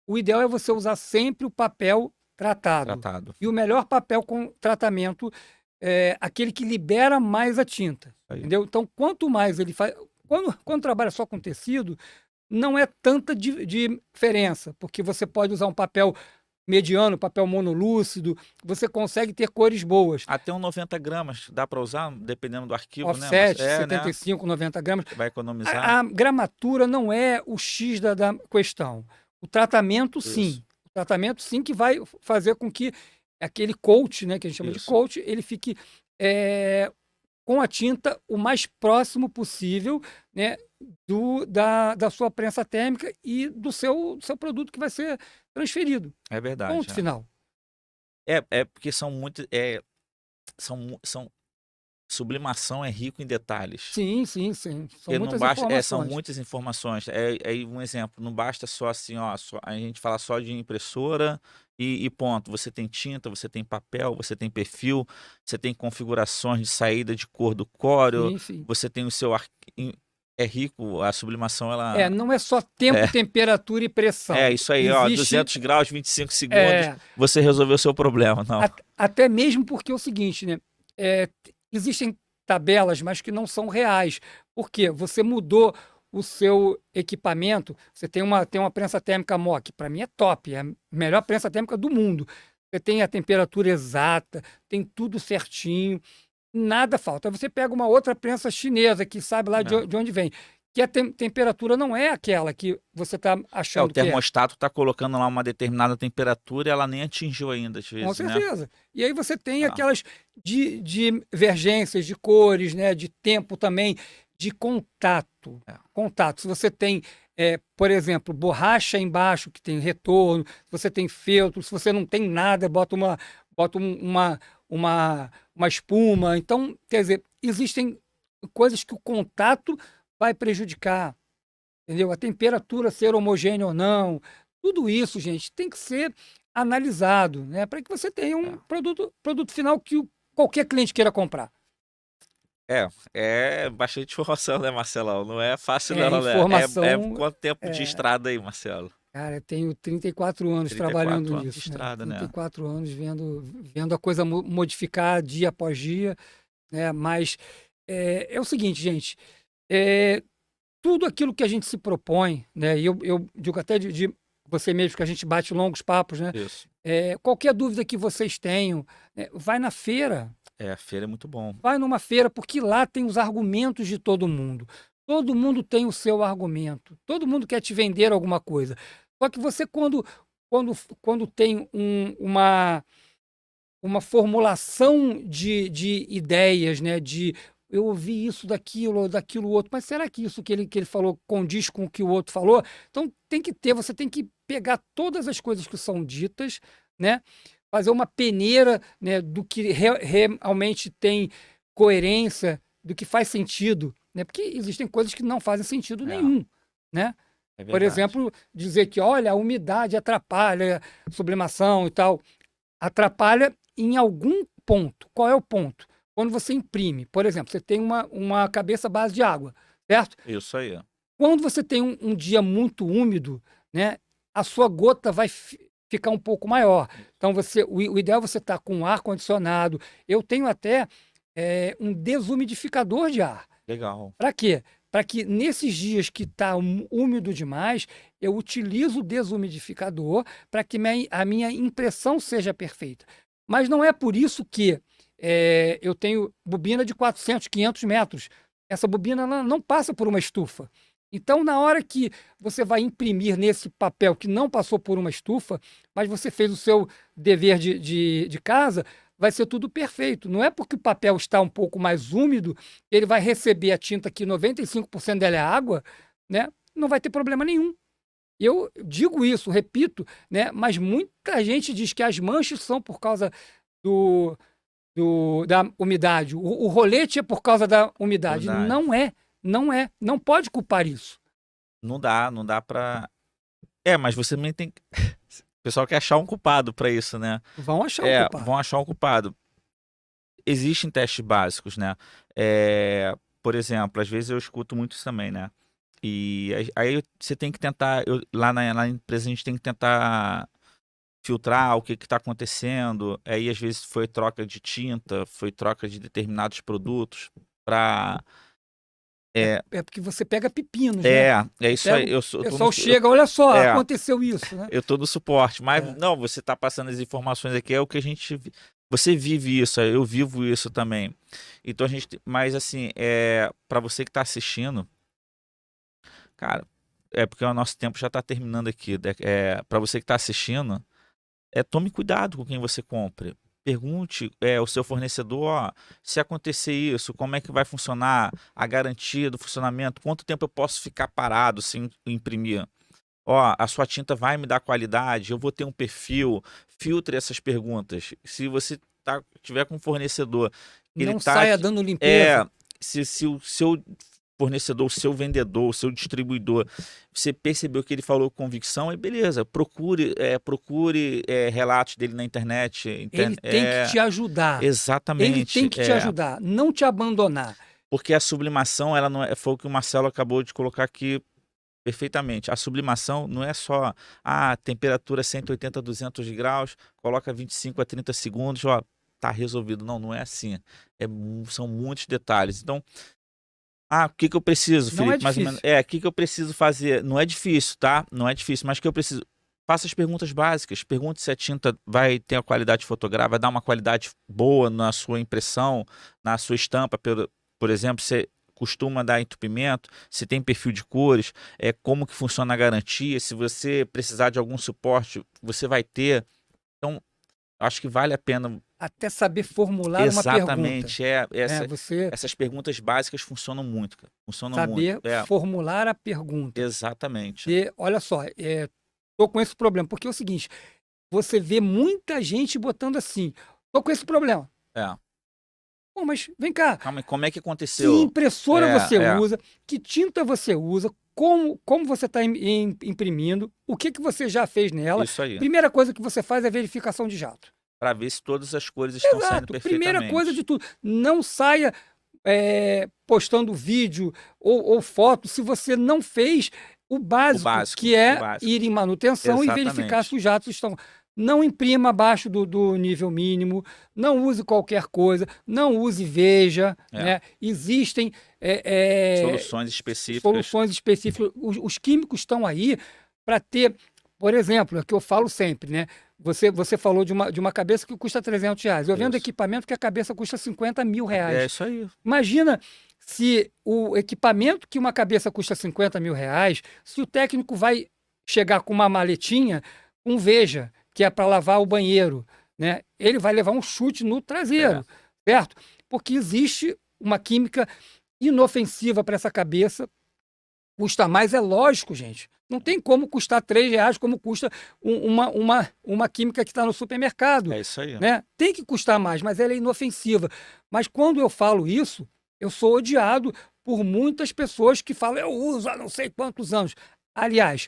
o ideal é você usar sempre o papel tratado. Tratado. E o melhor papel com tratamento é aquele que libera mais a tinta. Aí. Entendeu? Então, quanto mais ele faz. Quando trabalha só com tecido, não é tanta diferença, porque você pode usar um papel mediano, papel monolúcido, você consegue ter cores boas. Até um 90 gramas dá para usar, dependendo do arquivo, né? Offset, Mas 75, 90 gramas. vai economizar. A gramatura não é o X da questão. O tratamento, sim. Isso. O tratamento, sim, que vai fazer com que aquele coat, né, que a gente chama de Isso. coat, ele fique com a tinta o mais próximo possível, né, da sua prensa térmica e do seu produto que vai ser transferido. É verdade. Ponto final. Porque são muitos. São sublimação é rico em detalhes. Sim, sim, sim. São Porque muitas não basta, informações. são muitas informações. Um exemplo, não basta só assim, ó, a gente fala só de impressora e ponto. Você tem tinta, você tem papel, você tem perfil, você tem configurações de saída de cor do Corel, Sim, sim. você tem o seu é rico, a sublimação ela Não é só tempo, temperatura e pressão. isso aí, ó, 200 graus, 25 segundos, você resolveu o seu problema, não. Até mesmo porque é o seguinte, né? Existem tabelas, mas que não são reais. Por quê? Você mudou o seu equipamento, você tem uma prensa térmica MOC, para mim é top, é a melhor prensa térmica do mundo. Você tem a temperatura exata, tem tudo certinho, nada falta. Aí você pega uma outra prensa chinesa que sabe lá de onde vem, que a temperatura não é aquela que você está achando que é. O termostato está colocando lá uma determinada temperatura e ela nem atingiu ainda, às vezes, Com certeza. né? E aí você tem aquelas divergências de cores, né, de tempo também, de contato. Contato. Se você tem, por exemplo, borracha embaixo, que tem retorno, se você tem feltro, se você não tem nada, bota uma espuma. Então, quer dizer, existem coisas que o contato vai prejudicar, entendeu? A temperatura ser homogênea ou não, tudo isso, gente, tem que ser analisado, né, para que você tenha um produto final que qualquer cliente queira comprar. É bastante informação, né, Marcelão? Não é fácil É, não, né? informação, Quanto tempo de é, estrada aí, Marcelo? cara, eu tenho 34 anos trabalhando 34 anos de nisso, né? estrada, né? 34 anos vendo a coisa modificar dia após dia, né? Mas é o seguinte, gente, é, tudo aquilo que a gente se propõe, né? E eu digo até de você mesmo que a gente bate longos papos, né? Isso. Qualquer dúvida que vocês tenham, vai na feira, A feira é muito bom. vai numa feira, porque lá tem os argumentos de todo mundo. Todo mundo tem o seu argumento. Todo mundo quer te vender alguma coisa. Só que você, quando, quando tem uma formulação de ideias, né? De eu ouvi isso daquilo ou daquilo outro, mas será que isso que ele falou condiz com o que o outro falou? Então tem que ter, você tem que pegar todas as coisas que são ditas, né? Fazer uma peneira, né, do que realmente tem coerência, do que faz sentido, né? Porque existem coisas que não fazem sentido É, nenhum, né? é Por verdade. exemplo, dizer que, olha, a umidade atrapalha a sublimação e tal. Atrapalha em algum ponto. Qual é o ponto? Quando você imprime, por exemplo, você tem uma cabeça base de água, certo? Isso aí. Quando você tem um dia muito úmido, né, a sua gota vai ficar um pouco maior. Então, o ideal é você estar com ar condicionado. Eu tenho até um desumidificador de ar. Legal. Para quê? Para que nesses dias que está úmido demais, eu utilizo o desumidificador para que a minha impressão seja perfeita. Mas não é por isso que eu tenho bobina de 400, 500 metros. Essa bobina ela não passa por uma estufa. Então, na hora que você vai imprimir nesse papel que não passou por uma estufa, mas você fez o seu dever de casa, vai ser tudo perfeito. Não é porque o papel está um pouco mais úmido, ele vai receber a tinta que 95% dela é água, né? Não vai ter problema nenhum. Eu digo isso, repito, né? Mas muita gente diz que as manchas são por causa do, da umidade. O rolete é por causa da umidade. Verdade. Não é, não é. Não pode culpar isso. Não dá pra. Mas você também tem. O pessoal quer achar um culpado pra isso, né? Vão achar um culpado. Vão achar um culpado. Existem testes básicos, né? Por exemplo, às vezes eu escuto muito isso também, né? E aí você tem que tentar. Lá na empresa a gente tem que tentar filtrar o que está acontecendo. Aí às vezes foi troca de tinta, foi troca de determinados produtos para. É porque você pega pepinos, né? É isso aí. O pessoal chega, olha só, é, aconteceu isso, né? eu tô no suporte, mas É. não, você tá passando as informações aqui, é o que a gente. Você vive isso, eu vivo isso também. Então a gente. Mas assim, para você que tá assistindo, cara, é porque o nosso tempo já tá terminando aqui. Para você que tá assistindo, tome cuidado com quem você compra. Pergunte ao seu fornecedor, ó, se acontecer isso, como é que vai funcionar a garantia do funcionamento, quanto tempo eu posso ficar parado sem imprimir. Ó, a sua tinta vai me dar qualidade, eu vou ter um perfil, filtre essas perguntas. Se você tiver com um fornecedor, ele Não saia dando limpeza. se o seu fornecedor, o seu vendedor, o seu distribuidor, você percebeu que ele falou com convicção, aí beleza, procure relatos dele na internet. Ele tem que te ajudar. Ele tem Exatamente. que te ajudar, não te abandonar. Porque a sublimação, ela não foi o que o Marcelo acabou de colocar aqui perfeitamente. A sublimação não é só temperatura 180 a 200 graus, coloca 25 a 30 segundos, ó, tá resolvido. Não, não é assim. São muitos detalhes. Então, o que eu preciso, Não é Felipe? Mais ou menos. difícil. O que eu preciso fazer? Não é difícil, tá? Não é difícil, mas o que eu preciso? Faça as perguntas básicas. Pergunte se a tinta vai ter a qualidade fotográfica, vai dar uma qualidade boa na sua impressão, na sua estampa, por exemplo, você costuma dar entupimento, se tem perfil de cores, como que funciona a garantia, se você precisar de algum suporte, você vai ter. Então, acho que vale a pena. Até saber formular uma pergunta. Exatamente. Você Essas perguntas básicas funcionam muito, cara. Funcionam muito. saber formular a pergunta. Exatamente. Olha só, tô com esse problema. Porque é o seguinte, você vê muita gente botando assim, tô com esse problema. Pô, mas vem cá. Calma aí, como é que Que aconteceu? impressora você usa? Que tinta você usa? Como você está imprimindo? O que você já fez nela? Isso aí. Primeira coisa que você faz é verificação de jato. Para ver se todas as cores estão saindo Exato. Primeira perfeitamente. coisa de tudo. Não saia postando vídeo ou foto se você não fez o básico, que é ir em manutenção e verificar se os jatos estão... Não imprima abaixo do nível mínimo, não use qualquer coisa, não use Veja, né? Existem soluções específicas. Os químicos estão aí para ter, por exemplo, é o que eu falo sempre, né? Você falou de uma cabeça que custa R$300. Eu vendo equipamento que a cabeça custa R$50 mil. É isso aí. Imagina se o equipamento que uma cabeça custa R$50 mil, se o técnico vai chegar com uma maletinha, um Veja, que é para lavar o banheiro, né? Ele vai levar um chute no traseiro, certo? Porque existe uma química inofensiva para essa cabeça. Custa mais, é lógico, gente. Não tem como custar R$3 como custa uma química que está no supermercado. É isso aí. Né? Tem que custar mais, mas ela é inofensiva. Mas quando eu falo isso, eu sou odiado por muitas pessoas que falam, eu uso há não sei quantos anos. Aliás,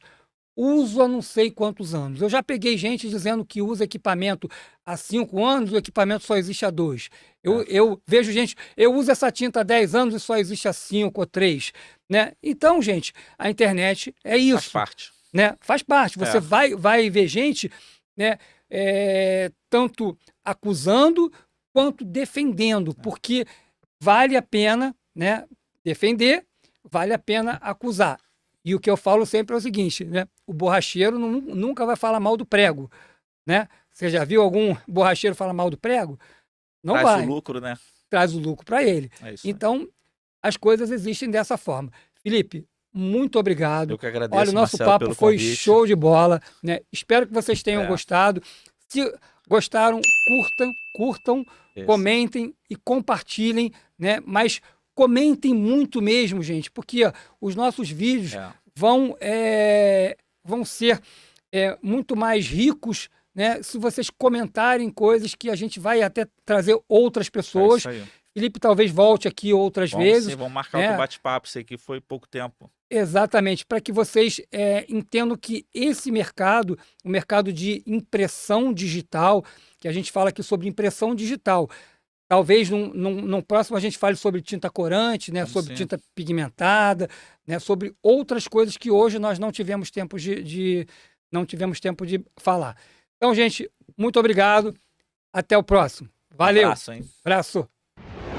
uso há não sei quantos anos. Eu já peguei gente dizendo que usa equipamento há 5 anos, o equipamento só existe há 2. Eu vejo gente, eu uso essa tinta há 10 anos e só existe há 5 ou 3. Né? Então, gente, a internet é isso. Faz parte. Né? Faz parte. Você vai ver gente, né, tanto acusando quanto defendendo, porque vale a pena, né, defender, vale a pena acusar. E o que eu falo sempre é o seguinte, né? O borracheiro nunca vai falar mal do prego, né? Você já viu algum borracheiro falar mal do prego? Não vai. Traz o lucro, né? Traz o lucro para ele. É isso, então, as coisas existem dessa forma. Felipe, muito obrigado. Eu que agradeço, olha, o nosso Marcelo, papo pelo foi convite. show de bola, né? Espero que vocês tenham gostado. Se gostaram, curtam, comentem e compartilhem, né? Mas comentem muito mesmo, gente, porque os nossos vídeos vão ser muito mais ricos, né, se vocês comentarem coisas que a gente vai até trazer outras pessoas. É isso aí. Felipe talvez volte aqui outras vezes. Sim, vamos marcar outro bate-papo, isso aqui foi pouco tempo. Exatamente, para que vocês entendam que esse mercado, o mercado de impressão digital, que a gente fala aqui sobre impressão digital, talvez no próximo a gente fale sobre tinta corante, né, sobre tinta pigmentada, né, sobre outras coisas que hoje nós não tivemos tempo de falar. Então, gente, muito obrigado. Até o próximo. Valeu. Abraço, hein? Abraço.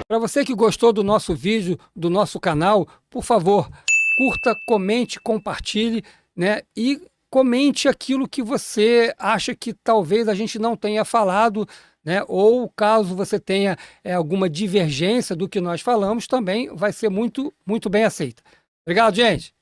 Para você que gostou do nosso vídeo, do nosso canal, por favor, curta, comente, compartilhe, né, e comente aquilo que você acha que talvez a gente não tenha falado, né? Ou caso você tenha alguma divergência do que nós falamos, também vai ser muito, muito bem aceita. Obrigado, gente!